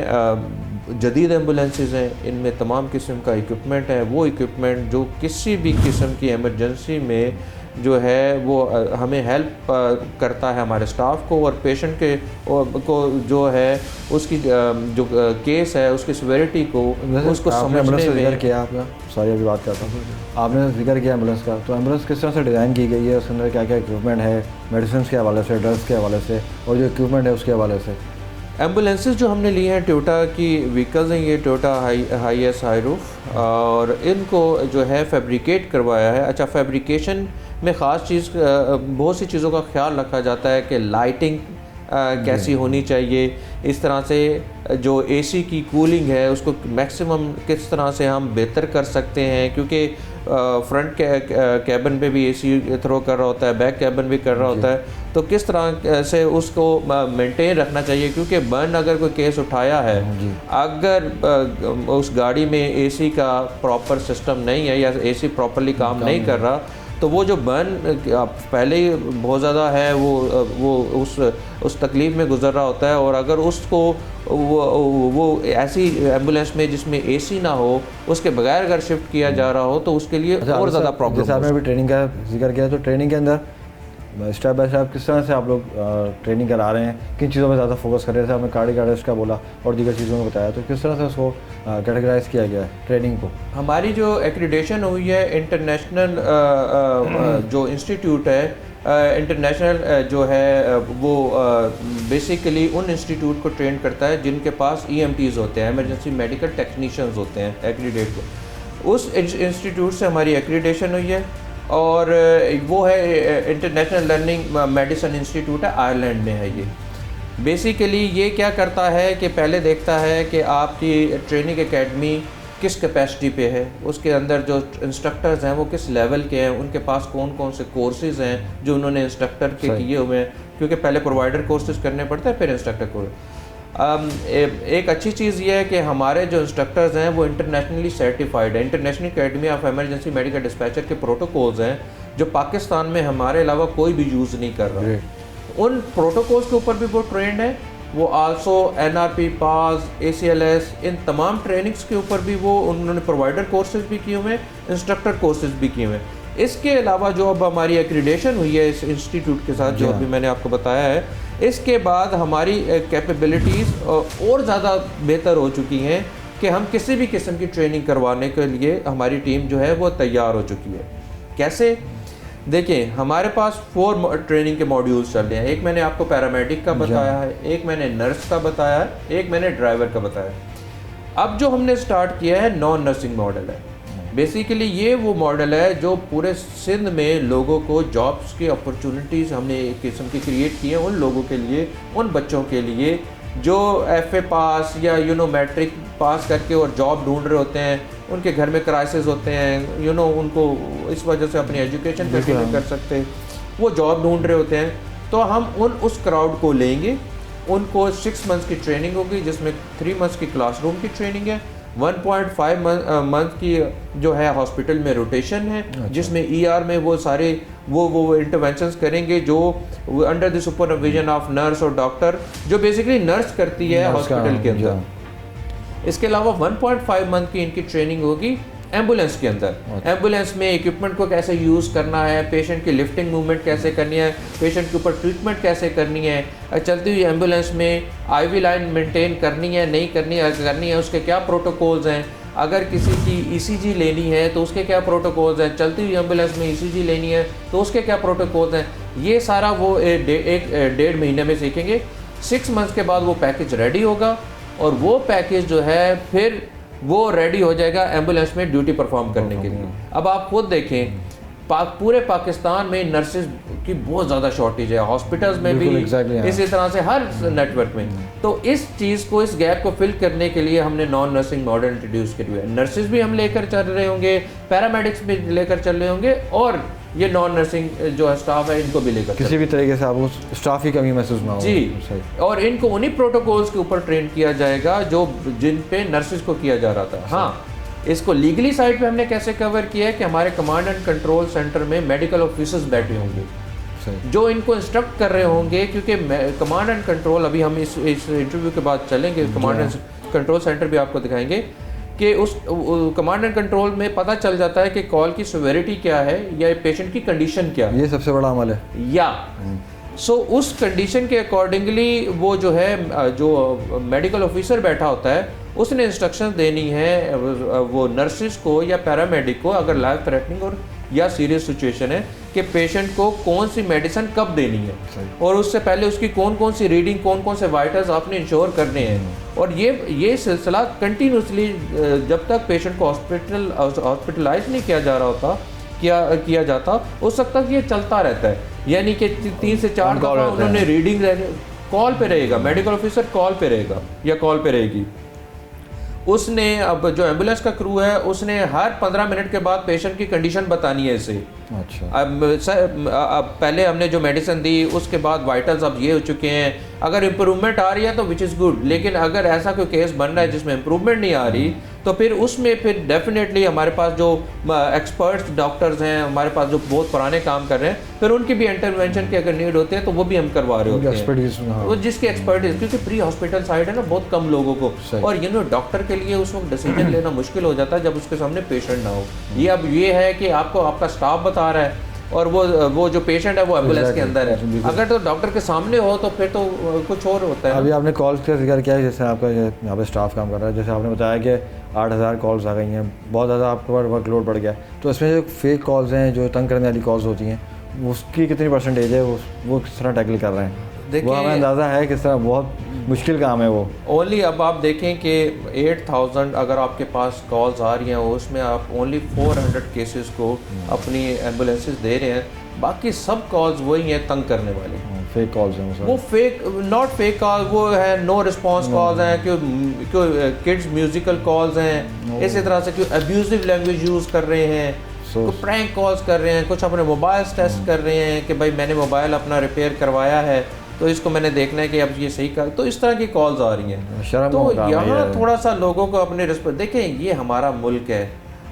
जदीद एम्बुलेंसेस हैं, इनमें तमाम किस्म का इक्विपमेंट है, वो इक्विपमेंट जो किसी भी किस्म की एमरजेंसी में जो है वो हमें हेल्प करता है हमारे स्टाफ को, और पेशेंट के को जो है उसकी जो केस है उसकी सिवियरिटी को उसको समझने में किया आपका। सॉरी अभी बात करता हूँ, आपने जिक्र किया एम्बुलेंस का, तो एम्बुलेंस किस तरह से डिज़ाइन की गई है, उसके अंदर क्या क्या इक्विपमेंट है, मेडिसिन के हवाले से, ड्रग्स के हवाले से, और जो इक्विपमेंट है उसके हवाले से? एम्बुलेंसेस जो हमने ली हैं टोयोटा की व्हीकल्स हैं, ये टोयोटा हाईएस हाई रूफ, और इनको जो है फैब्रिकेट करवाया है। अच्छा, फैब्रिकेशन में ख़ास चीज़ बहुत सी चीज़ों का ख्याल रखा जाता है कि लाइटिंग कैसी होनी चाहिए, इस तरह से जो एसी की कूलिंग है उसको मैक्सिमम किस तरह से हम बेहतर कर सकते हैं, क्योंकि फ्रंट कैबिन पे भी एसी थ्रो कर रहा होता है, बैक कैबिन भी कर रहा होता है, तो किस तरह से उसको मेंटेन रखना चाहिए, क्योंकि बर्न अगर कोई केस उठाया है, अगर उस गाड़ी में एसी का प्रॉपर सिस्टम नहीं है या एसी प्रॉपरली काम नहीं कर रहा, तो वो जो बर्न पहले ही बहुत ज़्यादा है वो उस तकलीफ़ में गुजर रहा होता है, और अगर उसको वो ऐसी एम्बुलेंस में जिसमें एसी ना हो उसके बगैर अगर शिफ्ट किया जा रहा हो तो उसके लिए और ज़्यादा प्रॉब्लम। जैसे आपने अभी ट्रेनिंग का जिक्र किया, तो ट्रेनिंग के अंदर स्टेप बाय स्टेप किस तरह से आप लोग ट्रेनिंग करा रहे हैं, किन चीज़ों में ज़्यादा फोकस कर रहे हैं? जैसे आपने कार्डियक अरेस्ट का बोला और दीगर चीज़ों में बताया, तो किस तरह से उसको कैटेगराइज किया गया है ट्रेनिंग को? हमारी जो एक्रीडेशन हुई है इंटरनेशनल जो इंस्टीट्यूट है, इंटरनेशनल जो है वो बेसिकली उन इंस्टीट्यूट को ट्रेन करता है जिनके पास EMTs होते हैं, इमरजेंसी मेडिकल टेक्नीशियंस होते हैं एक्रीडेट को। उस इंस्टीट्यूट से हमारी एक्रीडेशन हुई है, और वो है इंटरनेशनल लर्निंग मेडिसिन इंस्टीट्यूट है, आयरलैंड में है ये। बेसिकली ये क्या करता है कि पहले देखता है कि आपकी ट्रेनिंग एकेडमी किस कैपेसिटी पे है, उसके अंदर जो इंस्ट्रक्टर्स हैं वो किस लेवल के हैं, उनके पास कौन कौन से कोर्सेज़ हैं जो उन्होंने इंस्ट्रक्टर के किए हुए हैं, क्योंकि पहले प्रोवाइडर कोर्सेज करने पड़ते हैं फिर इंस्ट्रक्टर कोर्स। एक अच्छी चीज़ ये है कि हमारे जो इंस्ट्रक्टर्स हैं वो इंटरनेशनली सर्टिफाइड है। International academy of emergency medical dispatcher के प्रोटोकॉल्स हैं जो पाकिस्तान में हमारे अलावा कोई भी यूज़ नहीं कर रहा, उन प्रोटोकॉल्स के ऊपर भी वो ट्रेंड है। वो आल्सो NRP, PAS, ACLS, इन तमाम ट्रेनिंग्स के ऊपर भी वो उन्होंने प्रोवाइडर कोर्सेज भी किए हुए हैं, इंस्ट्रक्टर कोर्सेज भी किए हुए हैं। इसके अलावा जो अब हमारी एक्रीडेशन हुई है इस इंस्टीट्यूट के साथ, जो अभी मैंने आपको बताया है, इसके बाद हमारी कैपेबिलिटीज़ और ज़्यादा बेहतर हो चुकी हैं कि हम किसी भी किस्म की ट्रेनिंग करवाने के लिए हमारी टीम जो है वो तैयार हो चुकी है। कैसे? देखिए, हमारे पास 4 ट्रेनिंग के मॉड्यूल्स चल रहे हैं। एक मैंने आपको पैरामेडिक का बताया है, एक मैंने नर्स का बताया है, एक मैंने ड्राइवर का बताया है। अब जो हमने स्टार्ट किया है नॉन नर्सिंग मॉडल है। बेसिकली ये वो मॉडल है जो पूरे सिंध में लोगों को जॉब्स की अपॉर्चुनिटीज़ हमने एक किस्म की क्रिएट की हैं उन लोगों के लिए, उन बच्चों के लिए जो FA पास या मैट्रिक पास करके और जॉब ढूंढ रहे होते हैं, उनके घर में क्राइसिस होते हैं, उनको इस वजह से अपनी एजुकेशन कंटिन्यू कर सकते, वो जॉब ढूंढ रहे होते हैं। तो हम उस क्राउड को लेंगे, उनको 6 मंथ्स की ट्रेनिंग होगी जिसमें 3 मंथ्स की क्लासरूम की ट्रेनिंग है, 1.5 मंथ की जो है हॉस्पिटल में रोटेशन है, जिसमें ER में वो सारे वो इंटरवेंशंस करेंगे जो under the supervision of nurse और डॉक्टर, जो बेसिकली नर्स करती है हॉस्पिटल के अंदर। इसके अलावा 1.5 मंथ की इनकी ट्रेनिंग होगी एम्बुलेंस के अंदर। एम्बुलेंस में इक्विपमेंट को कैसे यूज़ करना है, पेशेंट की लिफ्टिंग मूवमेंट कैसे करनी है, पेशेंट के ऊपर ट्रीटमेंट कैसे करनी है, चलती हुई एम्बुलेंस में IV लाइन मेंटेन करनी है नहीं करनी है, उसके क्या प्रोटोकॉल्स हैं, अगर किसी की ECG लेनी है तो उसके क्या प्रोटोकॉल्स हैं, चलती हुई एम्बुलेंस में ECG लेनी है तो उसके क्या प्रोटोकॉल्स हैं, ये सारा वो 1.5 महीने में सीखेंगे। 6 मंथ्स के बाद वो पैकेज रेडी होगा और वो पैकेज जो है फिर वो रेडी हो जाएगा एम्बुलेंस में ड्यूटी परफॉर्म करने के लिए। अब आप खुद देखें, पूरे पाकिस्तान में नर्सेज की बहुत ज़्यादा शॉर्टेज है, हॉस्पिटल्स में भी इसी तरह से हर नेटवर्क में। तो इस चीज़ को, इस गैप को फिल करने के लिए हमने नॉन नर्सिंग मॉडल इंट्रोड्यूस किया है। नर्सेज भी हम लेकर चल रहे होंगे, पैरामेडिक्स भी लेकर चल रहे होंगे, और ये नॉन नर्सिंग जो है स्टाफ है इनको भी लेकर किसी भी तरीके से आपको स्टाफ की कमी महसूस ना हो। जी, और इनको उन्हीं प्रोटोकॉल्स के ऊपर ट्रेन किया जाएगा जो जिन पे नर्सेज को किया जा रहा था। हाँ, इसको लीगली साइड पे हमने कैसे कवर किया है कि हमारे कमांड एंड कंट्रोल सेंटर में मेडिकल ऑफिसर्स बैठे होंगे जो इनको इंस्ट्रक्ट कर रहे होंगे, क्योंकि कमांड एंड कंट्रोल, अभी हम इस इंटरव्यू के बाद चलेंगे, कमांड एंड कंट्रोल सेंटर भी आपको दिखाएंगे। कि उस कमांड एंड कंट्रोल में पता चल जाता है कि कॉल की सिवियरिटी क्या है या पेशेंट की कंडीशन क्या है। ये सबसे बड़ा अमल है। या सो उस कंडीशन के अकॉर्डिंगली वो जो है जो मेडिकल ऑफिसर बैठा होता है उसने इंस्ट्रक्शन देनी है वो नर्सिस को या पैरामेडिक को, अगर लाइफ थ्रेटनिंग और या सीरियस सिचुएशन है, कि पेशेंट को कौन सी मेडिसिन कब देनी है और उससे पहले उसकी कौन कौन सी रीडिंग, कौन कौन से वाइटल्स आपने इंश्योर करने हैं। और ये सिलसिला कंटिन्यूसली जब तक पेशेंट को हॉस्पिटलाइज नहीं किया जा रहा होता किया जाता उस वक्त तक ये चलता रहता है। यानी कि 3 से 4 दफ़ा उन्होंने रीडिंग कॉल पे रहेगा, मेडिकल ऑफिसर कॉल पे रहेगा या कॉल पे रहेगी। उसने अब जो एम्बुलेंस का क्रू है उसने हर 15 मिनट के बाद पेशेंट की कंडीशन बतानी है इसे। अच्छा। अब पहले हमने जो मेडिसिन दी उसके बाद वाइटल्स अब ये हो चुके हैं, अगर इम्प्रूवमेंट आ रही है तो विच इज़ गुड, लेकिन अगर ऐसा कोई केस बन रहा है जिसमें इम्प्रूवमेंट नहीं आ रही तो फिर उसमें फिर डेफिनेटली हमारे पास जो एक्सपर्ट्स डॉक्टर्स हैं, हमारे पास जो बहुत पुराने काम कर रहे हैं, फिर उनकी भी इंटरवेंशन की अगर नीड होती है तो वो भी हम करवा रहे होते हैं, वो जिसकी एक्सपर्टीज, क्योंकि प्री हॉस्पिटल साइड है ना बहुत कम लोगों को, और डॉक्टर के लिए उस वक्त डिसीजन लेना मुश्किल हो जाता है जब उसके सामने पेशेंट ना हो। ये अब ये है कि आपको आपका स्टाफ बता रहा है और वो जो पेशेंट है वो एम्बुलेंस के अंदर है, अगर तो डॉक्टर के सामने हो तो फिर तो कुछ और होता है। अभी आपने कॉल्स का जिक्र किया है, जैसे आपका यहाँ पे स्टाफ काम कर रहा है, जैसे आपने बताया कि 8000 कॉल्स आ गई हैं, बहुत ज़्यादा आपके पास वर्कलोड बढ़ गया, तो इसमें जो फेक कॉल्स हैं, जो तंग करने वाली कॉल्स होती हैं, उसकी कितनी परसेंटेज है, वो किस तरह टैकल कर रहे हैं? वो हमें अंदाज़ा है किस तरह? बहुत मुश्किल काम है वो। ओनली अब आप देखें कि 8000 अगर आपके पास कॉल्स आ रही हैं उसमें आप ओनली 400 केसेस को अपनी एम्बुलेंसेस दे रहे हैं, बाकी सब कॉल्स वही हैं तंग करने वाली, फेक कॉल्स हैं वो फेक नॉट फेक कॉल, वो है नो रिस्पॉन्स कॉल्स हैं, क्यों किड्स म्यूजिकल कॉल्स हैं, इसी तरह से क्यों अब्यूजिव लैंग्वेज यूज़ कर रहे हैं, कुछ प्रैंक कॉल्स कर रहे हैं, कुछ अपने मोबाइल टेस्ट कर रहे हैं कि भाई मैंने मोबाइल अपना रिपेयर करवाया है तो इसको मैंने देखना है कि अब ये सही कर, तो इस तरह की कॉल्स आ रही हैं। तो यहाँ थोड़ा सा लोगों को अपने रिस्पेक्ट, देखें ये हमारा मुल्क है,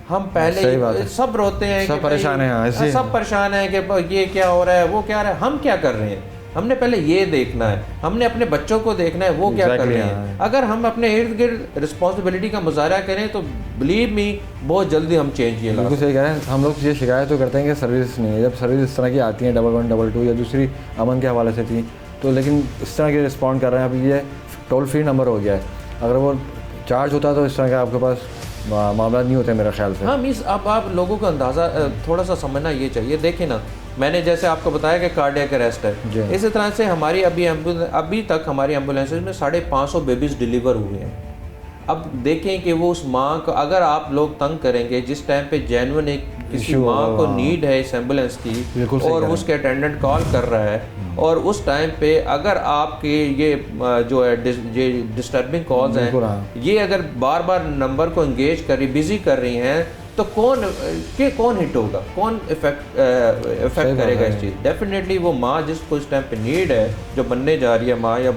हम पहले सब रोते हैं, सब परेशान हैं, सब परेशान हैं कि ये क्या हो रहा है, वो क्या हो रहा है, हम क्या कर रहे हैं, हमने पहले ये देखना है, हमने अपने बच्चों को देखना है वो क्या कर रहे हैं। अगर हम अपने इर्द गिर्द रिस्पॉन्सिबिलिटी का मुजाहरा करें तो बिलीव मी बहुत जल्दी हम चेंज ये बिल्कुल सही कह रहे हैं। हम लोग ये शिकायत तो करते हैं कि सर्विस नहीं है, जब सर्विस इस तरह की आती हैं 11 22 या दूसरी अमन के हवाले से थी तो, लेकिन इस तरह के रिस्पॉन्ड कर रहे हैं। अभी ये टोल फ्री नंबर हो गया है, अगर वो चार्ज होता तो इस तरह का आपके पास मामला नहीं होता मेरे ख्याल से। हाँ मीन्स अब आप लोगों का अंदाज़ा थोड़ा सा समझना ये चाहिए। देखें ना, मैंने जैसे आपको बताया कि कार्डियक अरेस्ट है, इसी तरह से हमारी अभी तक हमारी एम्बुलेंसेज में 550 बेबीज़ डिलीवर हुए हैं। अब देखें कि वो उस माँ को अगर आप लोग तंग करेंगे जिस टाइम पे जेन्युइन एक किसी माँ को नीड है इस एम्बुलेंस की और उसके अटेंडेंट कॉल कर रहा है और उस टाइम पे अगर आपके ये जो है डिस्टर्बिंग कॉल्स हैं ये अगर बार बार नंबर को इंगेज कर रही, बिजी कर रही हैं, तो कौन हिट होगा, कौन इफेक्ट करेगा इस चीज़? डेफिनेटली वो माँ जिसको इस टाइम पे नीड है, जो बनने जा रही है माँ या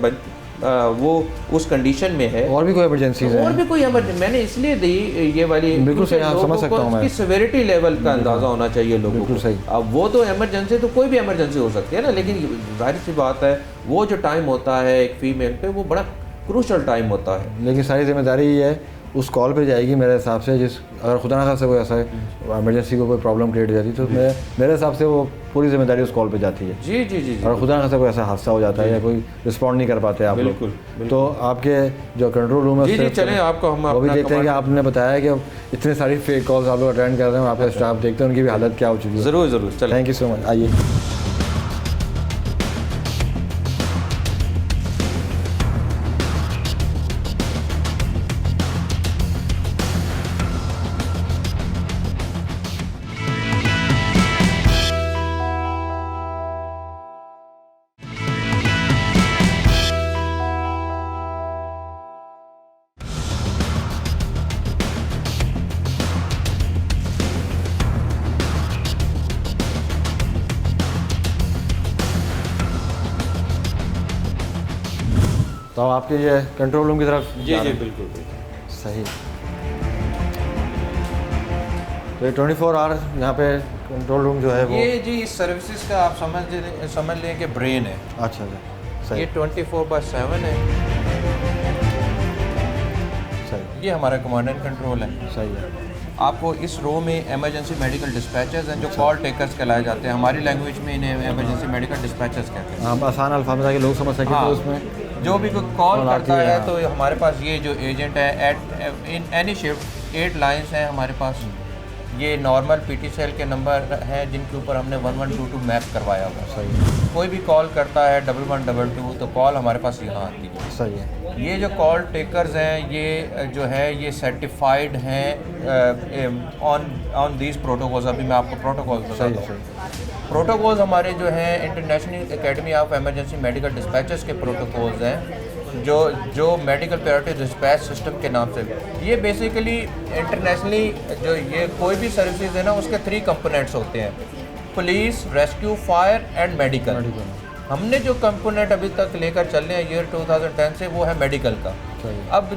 वो उस कंडीशन में है, और भी कोई इमरजेंसीज है, और भी कोई मैंने इसलिए दी ये वाली, बिल्कुल सही, आप समझ सकता हूं मैं, इसकी सेवेरिटी लेवल का अंदाजा होना चाहिए लोगों को। सही। अब वो तो इमरजेंसी तो कोई भी इमरजेंसी हो सकती है ना, लेकिन जाहिर सी बात है वो जो टाइम होता है एक फीमेल पे वो बड़ा क्रूशल टाइम होता है। लेकिन सारी जिम्मेदारी ये है उस कॉल पे जाएगी मेरे हिसाब से, अगर खुदा ना खास्ता कोई ऐसा इमरजेंसी को कोई प्रॉब्लम क्रिएट हो जाती तो मेरे हिसाब से वो पूरी जिम्मेदारी उस कॉल पे जाती है। जी जी जी। और खुदा ना खास्ता कोई ऐसा हादसा हो जाता है या कोई रिस्पॉन्ड नहीं कर पाते आप लोग, तो आपके जो कंट्रोल रूम है चलें आपको हम वो भी देखते हैं कि आपने बताया कि इतने सारी फेक कॉल्स आप लोग अटेंड कर रहे हैं, आपका स्टाफ देखते हैं उनकी भी हालत क्या हो चुकी है। ज़रूर ज़रूर, चलें, थैंक यू सो मच। आइए तो आपके ये कंट्रोल रूम की तरफ। जी जी बिल्कुल सही। तो ये 24 आवर यहाँ पे कंट्रोल रूम जो है वो, ये जी इस सर्विसेज का आप समझ लें कि ब्रेन है। अच्छा सही। ये 24/7 है। सही। ये हमारा कमांड एंड कंट्रोल है। सही है। आपको इस रो में इमरजेंसी मेडिकल डिस्पैचर्स हैं जो कॉल टेकर्स कहलाए जाते हैं, हमारी लैंग्वेज में इन्हें इमरजेंसी मेडिकल डिस्पैचर्स कहते हैं। हम आसान अल्फाज में ताकि लोग समझ सकें। हाँ, तो उसमें जो भी कोई कॉल कॉल आती करता है है, तो हमारे पास ये जो एजेंट है इन एनी शिफ्ट 8 लाइंस हैं हमारे पास। ये नॉर्मल पीटी सेल के नंबर हैं जिनके ऊपर हमने 1122 मैप करवाया हुआ है। सही। कोई भी कॉल करता है 1122 तो कॉल हमारे पास यहाँ आती है। सही है। ये जो कॉल टेकर्स हैं ये जो है ये सर्टिफाइड हैं ऑन दीज प्रोटोकॉल्स। अभी मैं आपको प्रोटोकॉल बताता हूँ। प्रोटोकॉल्स हमारे जो हैं international academy of emergency medical dispatchers के प्रोटोकॉल्स हैं जो मेडिकल प्रायोरिटी डिस्पैच सिस्टम के नाम से। ये बेसिकली इंटरनेशनली जो ये कोई भी सर्विसेज है ना उसके 3 कंपोनेंट्स होते हैं, police, rescue, fire and medical. हमने जो कंपोनेंट अभी तक लेकर चल रहे हैं ईयर 2010 से वो है मेडिकल का। अब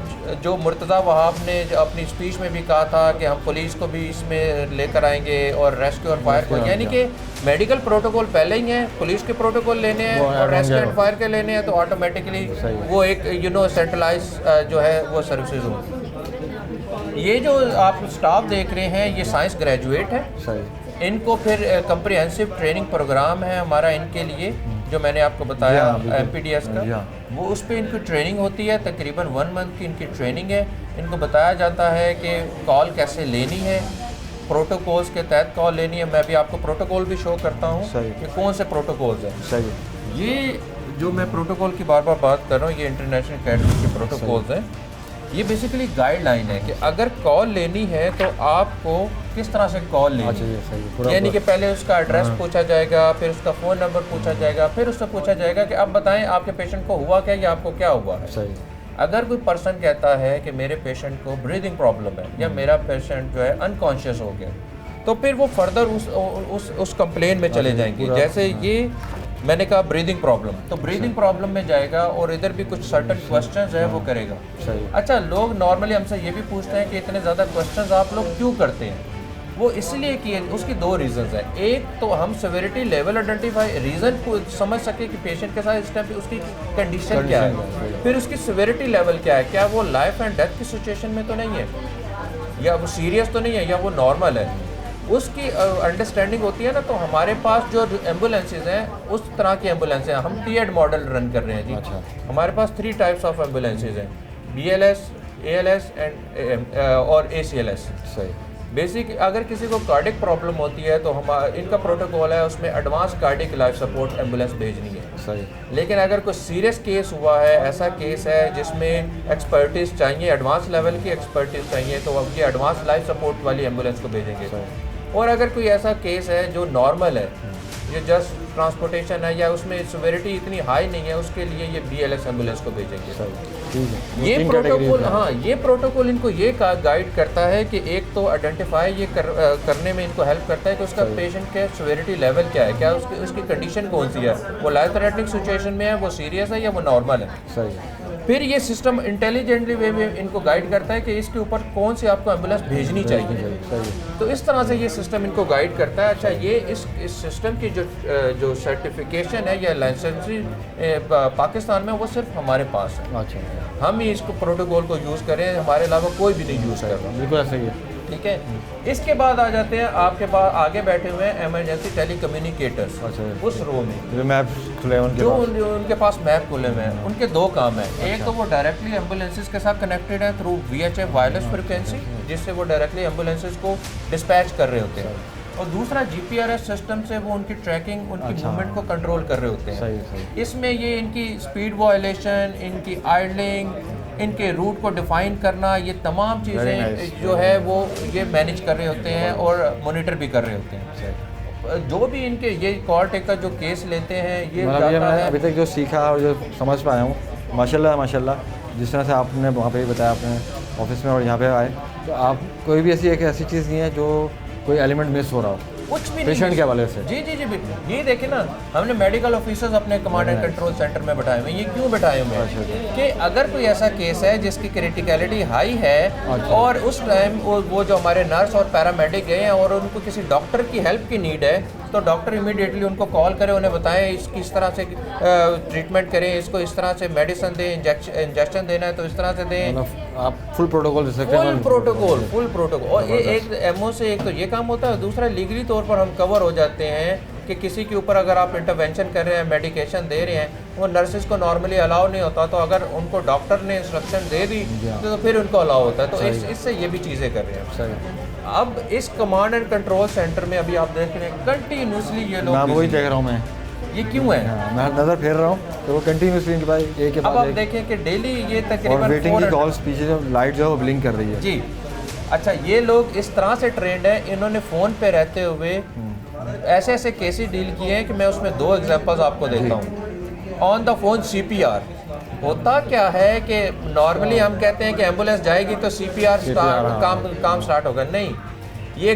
जो मुर्तज़ा वहाब ने अपनी स्पीच में भी कहा था कि हम पुलिस को भी इसमें लेकर आएंगे और रेस्क्यू और फायर को, यानी कि मेडिकल प्रोटोकॉल पहले ही हैं, पुलिस के प्रोटोकॉल लेने हैं और रेस्क्यू एंड फायर के लेने हैं, तो ऑटोमेटिकली वो एक सेंट्रलाइज जो है वो सर्विसेज होंगी। ये जो आप स्टाफ देख रहे हैं ये साइंस ग्रेजुएट है। सही। इनको फिर कम्प्रिहेंसिव ट्रेनिंग प्रोग्राम है हमारा इनके लिए जो मैंने आपको बताया MPDS का, वो उस पर इनकी ट्रेनिंग होती है। तकरीबन 1 मंथ की इनकी ट्रेनिंग है। इनको बताया जाता है कि कॉल कैसे लेनी है, प्रोटोकॉल्स के तहत कॉल लेनी है। मैं भी आपको प्रोटोकॉल भी शो करता हूँ कि कौन से प्रोटोकॉल्स हैं। सही। ये जो मैं प्रोटोकॉल की बार बार बात कर रहा हूँ ये इंटरनेशनल अकेडमी के प्रोटोकॉल्स हैं। ये बेसिकली गाइडलाइन है कि अगर कॉल लेनी है तो आपको किस तरह से कॉल लेनी है। यानी कि पहले उसका एड्रेस पूछा जाएगा, फिर उसका फ़ोन नंबर पूछा जाएगा, फिर उससे पूछा जाएगा कि अब बताएं आपके पेशेंट को हुआ क्या या आपको क्या हुआ है। सही। अगर कोई पर्सन कहता है कि मेरे पेशेंट को ब्रीदिंग प्रॉब्लम है या मेरा पेशेंट जो है अनकॉन्शियस हो गया, तो फिर वो फर्दर उस कंप्लेन में चले जाएंगे। जैसे ये मैंने कहा ब्रीदिंग प्रॉब्लम, तो ब्रीदिंग प्रॉब्लम में जाएगा और इधर भी कुछ सर्टन क्वेश्चंस है वो करेगा। सही। अच्छा, लोग नॉर्मली हमसे ये भी पूछते हैं कि इतने ज़्यादा क्वेश्चंस आप लोग क्यों करते हैं। वो इसलिए कि उसकी 2 रीज़न्स हैं। एक तो हम सेवेरिटी लेवल आइडेंटिफाई रीज़न को समझ सके कि पेशेंट के साथ इस टाइम पे उसकी कंडीशन क्या है, फिर उसकी सेवेरिटी लेवल क्या है, क्या वो लाइफ एंड डेथ की सिचुएशन में तो नहीं है, या वो सीरियस तो नहीं है, या वो नॉर्मल है। उसकी अंडरस्टैंडिंग होती है ना। तो हमारे पास जो एम्बुलेंसेज हैं उस तरह की एम्बुलेंस हैं। हम टीएड मॉडल रन कर रहे हैं जी। अच्छा। हमारे पास 3 टाइप्स ऑफ एम्बुलेंसेज हैं, BLS, ALS एंड और ACLS। सही। बेसिक अगर किसी को कार्डिक प्रॉब्लम होती है तो इनका प्रोटोकॉल है उसमें advance cardiac life support ambulance भेजनी है। सही। लेकिन अगर कोई सीरियस केस हुआ है, ऐसा केस है जिसमें एक्सपर्टीज़ चाहिए, एडवांस लेवल की एक्सपर्टीज़ चाहिए, तो अब ये एडवांस लाइफ सपोर्ट वाली एम्बुलेंस को भेजेंगे। और अगर कोई ऐसा केस है जो नॉर्मल है, ये जस्ट ट्रांसपोर्टेशन है या उसमें सिवियरिटी इतनी हाई नहीं है, उसके लिए ये BLS एम्बुलेंस को भेजेंगे। ये प्रोटोकॉल, हाँ, ये प्रोटोकॉल इनको ये गाइड करता है कि एक तो आइडेंटिफाई ये करने में इनको हेल्प करता है कि उसका पेशेंट के सिवियरिटी लेवल क्या है, क्या उसकी कंडीशन कौन सी है, वो लाइफ थ्रेटनिंग सिचुएशन में है, वो सीरियस है या वो नॉर्मल है। सही। फिर ये सिस्टम इंटेलिजेंटली वे में इनको गाइड करता है कि इसके ऊपर कौन सी आपको एम्बुलेंस भेजनी चाहिए। तो इस तरह से ये सिस्टम इनको गाइड करता है। अच्छा, ये इस सिस्टम की जो सर्टिफिकेशन है या लाइसेंसी पाकिस्तान में वो सिर्फ हमारे पास है। अच्छा। हम ही इसको प्रोटोकॉल को यूज़ करें, हमारे अलावा कोई भी नहीं यूज़ कर रहा। बिल्कुल ऐसा ही है। ठीक है। इसके बाद आ जाते हैं आपके पास आगे बैठे हुए हैं इमरजेंसी टेली कम्युनिकेटर्स। अच्छा। उस रो में जो मैप खुले हैं जो उनके पास मैप खुले हुए हैं, उनके 2 काम हैं। एक तो वो डायरेक्टली एम्बुलेंसेज के साथ कनेक्टेड है थ्रू VHF वायरलेस फ्रिक्वेंसी, जिससे वो डायरेक्टली एम्बुलेंसेज को डिस्पैच कर रहे होते हैं, और दूसरा GPRS सिस्टम से वो उनकी ट्रैकिंग, उनकी मूवमेंट को कंट्रोल कर रहे होते हैं। सही। इसमें ये इनकी स्पीड वायलेशन, इनकी आइडलिंग, इनके रूट को डिफाइन करना, ये तमाम चीज़ें जो है वो ये मैनेज कर रहे होते हैं और मॉनिटर भी कर रहे होते हैं। जो भी इनके ये कॉल टेकर जो केस लेते हैं, ये मैं अभी तक जो सीखा और जो समझ पाया हूँ, माशाल्लाह जिस तरह से आपने वहाँ पे बताया अपने ऑफिस में और यहाँ पे आए, तो आप कोई भी ऐसी चीज़ नहीं है जो कोई एलिमेंट मिस हो रहा हो कुछ भी पेशेंट के हवाले से। जी। ये देखिए ना, हमने मेडिकल ऑफिसर्स अपने कमांड एंड कंट्रोल सेंटर में बैठाए हुए हैं। ये क्यों बैठाए हुए हैं कि अगर कोई ऐसा केस है जिसकी क्रिटिकलिटी हाई है और उस टाइम वो जो हमारे नर्स और पैरामेडिक गए हैं और उनको किसी डॉक्टर की हेल्प की नीड है, तो डॉक्टर इमीडिएटली उनको कॉल करें, उन्हें बताएं इसकी इस तरह से ट्रीटमेंट करें, इसको इस तरह से मेडिसिन दें, इंजेक्शन देना है तो इस तरह से दें। आप फुल प्रोटोकॉल दे सकते हैं। Full protocol. और ये एक एमओ से एक तो ये काम होता है, दूसरा लीगली तौर पर हम कवर हो जाते हैं कि किसी के ऊपर अगर आप इंटरवेंशन कर रहे हैं, मेडिकेशन दे रहे हैं, वो नर्सेज को नॉर्मली अलाउ नहीं होता, तो अगर उनको डॉक्टर ने इंस्ट्रक्शन दे दी तो फिर उनको अलाउ होता है। तो इससे ये भी चीज़ें कर रहे हैं। अब इस कमांड एंड कंट्रोल सेंटर में अभी आप देख रहे हैं कंटिन्यूसली ये लोग, मैं वही देख रहा हूँ मैं, ये क्यों है? मैं नज़र फेर रहा हूँ तो वो कंटिन्यूसली इनके पास एक के बाद अब आप देखें कि डेली ये तकरीबन वेटिंग की कॉल्स, पीछे जो लाइट जो है वो ब्लिंक कर रही है जी। अच्छा, ये लोग इस तरह से ट्रेंड है, इन्होंने फ़ोन पे रहते हुए ऐसे ऐसे केसेस डील किए हैं कि मैं उसमें 2 एग्जांपल्स आपको देता हूँ। ऑन द फोन CPR होता क्या है कि नॉर्मली हम कहते हैं कि एम्बुलेंस जाएगी तो CPR काम स्टार्ट होगा, नहीं, ये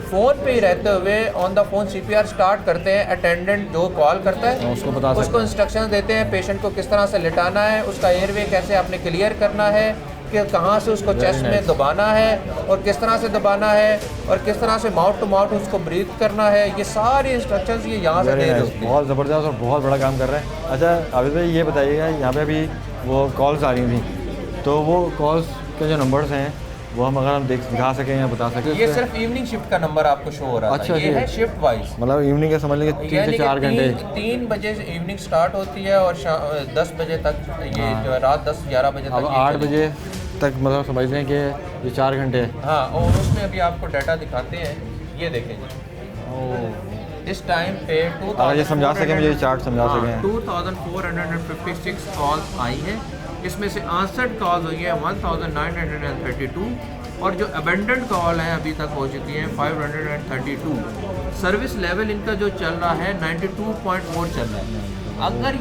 फ़ोन पे ही रहते हुए on the phone CPR start करते हैं। अटेंडेंट जो कॉल करता है उसको इंस्ट्रक्शन देते हैं पेशेंट को किस तरह से लिटाना है, उसका एयरवे कैसे आपने क्लियर करना है, कि कहाँ से उसको चेस्ट में दबाना है और किस तरह से दबाना है और किस तरह से माउथ टू माउथ उसको ब्रीथ करना है, ये सारी इंस्ट्रक्शंस ये यहाँ से दे रहे हैं। बहुत ज़बरदस्त और बहुत बड़ा काम कर रहे हैं। अच्छा आबिद भाई ये बताइएगा, यहाँ पे अभी वो कॉल्स आ रही थी, तो वो कॉल्स के जो नंबर्स हैं वो हम अगर हम दिखा सकें या बता सकें। ये सिर्फ इवनिंग शिफ्ट का नंबर आपको शो हो रहा है। अच्छा, ये है शिफ्ट वाइज, मतलब इवनिंग का समझ लीजिए 3 से 4 घंटे। 3 बजे से इवनिंग स्टार्ट होती है और 10 बजे तक ये जो रात 10-11 बजे तक। अब 8 बजे तक मतलब समझ लें कि ये 4 घंटे है। हाँ, और उसमें अभी आपको डाटा दिखाते हैं, ये देखें जी। इस टाइम पे अगर ये समझा सकें, मुझे चार्ट समझा सकें। 2456 कॉल्स आई हैं, इसमें से आंसर्ड कॉल्स हुई है 1932 और जो अबेंडेंट कॉल हैं अभी तक हो चुकी हैं 532। सर्विस लेवल इनका जो चल रहा है 92.4 चल रहा है। अगर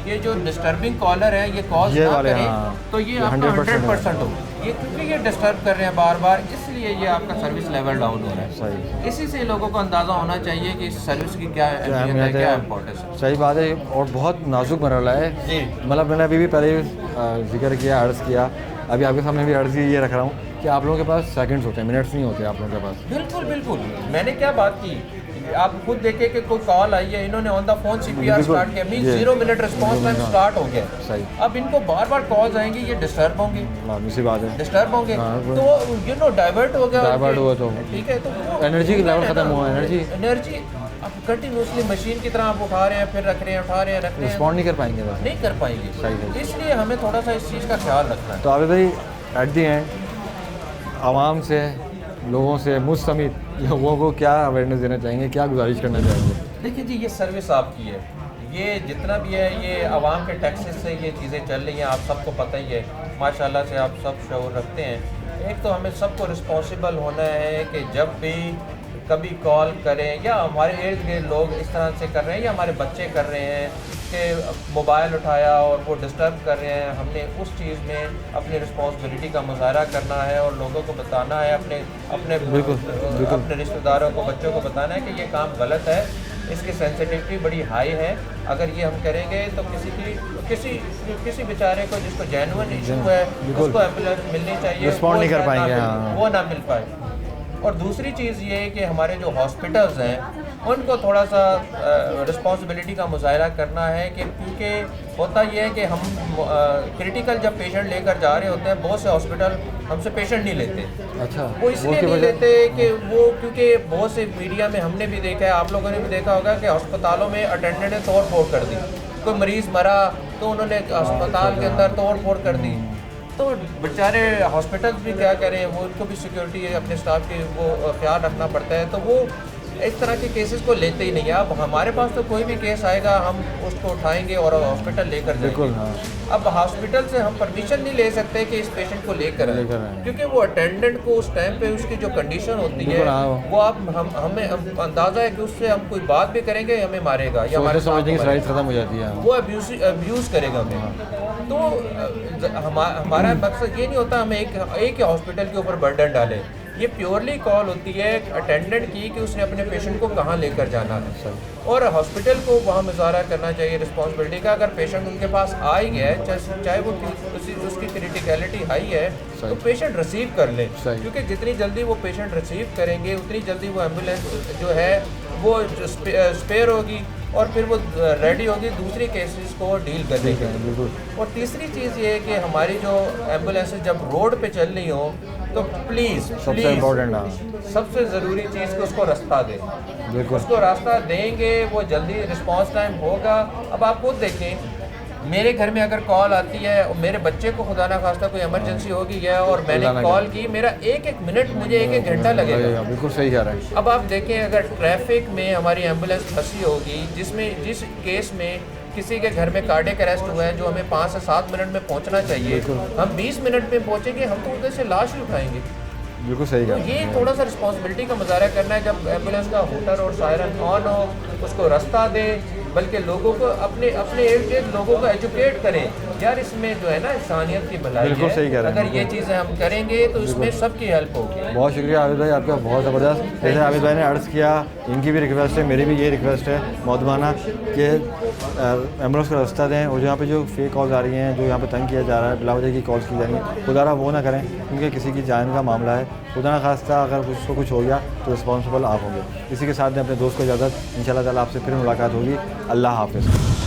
ये जो डिस्टर्बिंग कॉलर है ये कॉल ना करें तो ये आपका 100% हो, ये क्योंकि ये डिस्टर्ब कर रहे हैं बार बार, इसलिए ये आपका सर्विस लेवल डाउन हो रहा है। सही, इसी से लोगों को अंदाज़ा होना चाहिए कि इस सर्विस की क्या अहमियत है, क्या इम्पोर्टेंस है। सही बात है, और बहुत नाजुक मरहला है जी। मतलब मैंने अभी भी पहले जिक्र किया, अर्ज़ किया, अभी आपके सामने भी अर्ज़ ये रख रहा हूँ कि आप लोगों के पास सेकंड्स होते हैं, मिनट्स नहीं होते आप लोगों के पास। बिल्कुल बिल्कुल, मैंने क्या बात की, आप खुद देखिए कि कोई कॉल आई है, इन्होंने on the phone CPR start किया, mean 0 minute response time start हो गया। सही, अब इनको बार बार कॉल्स आएंगी, ये डिस्टर्ब होंगे, इसी बात है, डिस्टर्ब होंगे तो डाइवर्ट हो गया, डाइवर्ट हुआ तो ठीक है, तो एनर्जी का लेवल खत्म हुआ, एनर्जी अब कंटिन्यूसली मशीन की तरह आप उठा रहे हैं, फिर रख रहे हैं, उठा रहे हैं, रख रहे हैं, रिस्पॉन्ड नहीं कर पाएंगे, नहीं कर पाएंगे। सही, इसलिए हमें थोड़ा सा इस चीज़ का ख्याल रखना है। तो आबिद भाई एट दी एंड आवाम से, लोगों से, मुझ समेत लोगों को क्या अवेयरनेस देना चाहेंगे, क्या गुजारिश करना चाहेंगे? देखिए जी, ये सर्विस आपकी है, ये जितना भी है ये आवाम के टैक्सेस से ये चीज़ें चल रही हैं, आप सबको पता ही है, माशाल्लाह से आप सब शऊर रखते हैं। एक तो हमें सबको रिस्पॉन्सिबल होना है कि जब भी कभी कॉल करें या हमारे इर्द गिर्द लोग इस तरह से कर रहे हैं या हमारे बच्चे कर रहे हैं कि मोबाइल उठाया और वो डिस्टर्ब कर रहे हैं, हमने उस चीज़ में अपनी रिस्पॉन्सिबिलिटी का मुजाहरा करना है और लोगों को बताना है, अपने रिश्तेदारों को, बच्चों को बताना है कि ये काम गलत है, इसकी सेंसिटिविटी बड़ी हाई है। अगर ये हम करेंगे तो किसी बेचारे को जिसको जेन्युइन इशू है उसको एम्बुलेंस मिलनी चाहिए, रिस्पॉन्ड नहीं कर पाएंगे, वो ना मिल पाए। और दूसरी चीज़ ये है कि हमारे जो हॉस्पिटल्स हैं उनको थोड़ा सा रिस्पॉन्सिबिलिटी का मुजाहरा करना है कि क्योंकि होता ये है कि हम क्रिटिकल जब पेशेंट लेकर जा रहे होते हैं, बहुत से हॉस्पिटल हमसे पेशेंट नहीं लेते। अच्छा, वो इसलिए नहीं लेते कि वो क्योंकि बहुत से मीडिया में हमने भी देखा है, आप लोगों ने भी देखा होगा कि अस्पतालों में अटेंडेंट ने तोड़ फोड़ कर दी, कोई मरीज़ मरा तो उन्होंने अस्पताल के अंदर तोड़ फोड़ कर दी, तो बेचारे हॉस्पिटल भी क्या करें, वो उनको भी सिक्योरिटी अपने स्टाफ की वो ख्याल रखना पड़ता है, तो वो इस तरह के केसेस को लेते ही नहीं है। अब हमारे पास तो कोई भी केस आएगा हम उसको उठाएंगे और हॉस्पिटल लेकर जाएंगे। अब हॉस्पिटल से हम परमिशन नहीं ले सकते कि इस पेशेंट को लेकर आए, क्योंकि वो अटेंडेंट को उस टाइम पे उसकी जो कंडीशन होती है वो हमें अंदाज़ा है कि उससे हम कोई बात भी करेंगे हमें मारेगा या हमारे खत्म हो जाती है, वो अब्यूज़ करेगा हमें। तो हमारा मकसद ये नहीं होता हमें एक ही हॉस्पिटल के ऊपर बर्डन डालें ये प्योरली कॉल होती है अटेंडेंट की कि उसने अपने पेशेंट को कहाँ लेकर जाना है, और हॉस्पिटल को वहाँ मुजाहरा करना चाहिए रिस्पॉन्सिबिलिटी का। अगर पेशेंट उनके पास आ ही गया है, चाहे वो उसकी क्रिटिकलिटी हाई है, तो पेशेंट रिसीव कर लें, क्योंकि जितनी जल्दी वो पेशेंट रिसीव करेंगे उतनी जल्दी वो एम्बुलेंस जो है वो स्पेयर होगी और फिर वो रेडी होगी दूसरी केसेस को डील करने के लिए। और तीसरी चीज़ ये है कि हमारी जो एम्बुलेंसेज जब रोड पे चल रही हो तो प्लीज़ सबसे इम्पोर्टेंट सबसे ज़रूरी चीज़ कि उसको रास्ता दें। उसको रास्ता देंगे वो जल्दी रिस्पांस टाइम होगा। अब आप खुद देखें, मेरे घर में अगर कॉल आती है और मेरे बच्चे को खुदा ना खास्ता कोई इमरजेंसी होगी है और मैंने कॉल की, मेरा एक मिनट मुझे एक घंटा लगेगा। बिल्कुल सही कह रहे हैं। अब आप देखें, अगर ट्रैफिक में हमारी एम्बुलेंस फंसी होगी, जिस केस में किसी के घर में कार्डियक अरेस्ट हुआ है जो हमें 5 से 7 मिनट में पहुंचना चाहिए, हम 20 मिनट में पहुंचेंगे, हम तो उधर से लाश ही उठाएंगे। बिल्कुल सही तो कहा। ये थोड़ा सा रिस्पॉन्सिबिलिटी का मुजाहरा करना है। जब एम्बुलेंस का हूटर और सायरन ऑन हो, उसको रास्ता दें, बल्कि लोगों को अपने इर्द गिर्द लोगों को एजुकेट करें। यार इसमें जो है ना इंसानियत की भलाई बिल्कुल है। सही कह रहे हैं। अगर ये चीज़ें हम करेंगे तो इसमें सबकी हेल्प होगी। बहुत शुक्रिया आबिद भाई आपका, बहुत ज़बरदस्त। जैसे आबिद भाई ने अर्ज़ किया, इनकी भी रिक्वेस्ट है, मेरी भी ये रिक्वेस्ट है मौदमाना कि एम्बुलेंस का रास्ता दें, और जहाँ पे जो फेक कॉल्स आ रही हैं, जो यहाँ पे तंग किया जा रहा है, बिलावजह की कॉल्स की जा रही हैं, खुदारा वो ना करें, क्योंकि किसी की जान का मामला है। खुदा ना खास्ता अगर उसको कुछ हो गया तो रिस्पॉन्सिबल आप होंगे। इसी के साथ में अपने दोस्त को इजाज़त, इंशाल्लाह ताला आपसे फिर मुलाकात होगी। अल्लाह हाफ़िज़।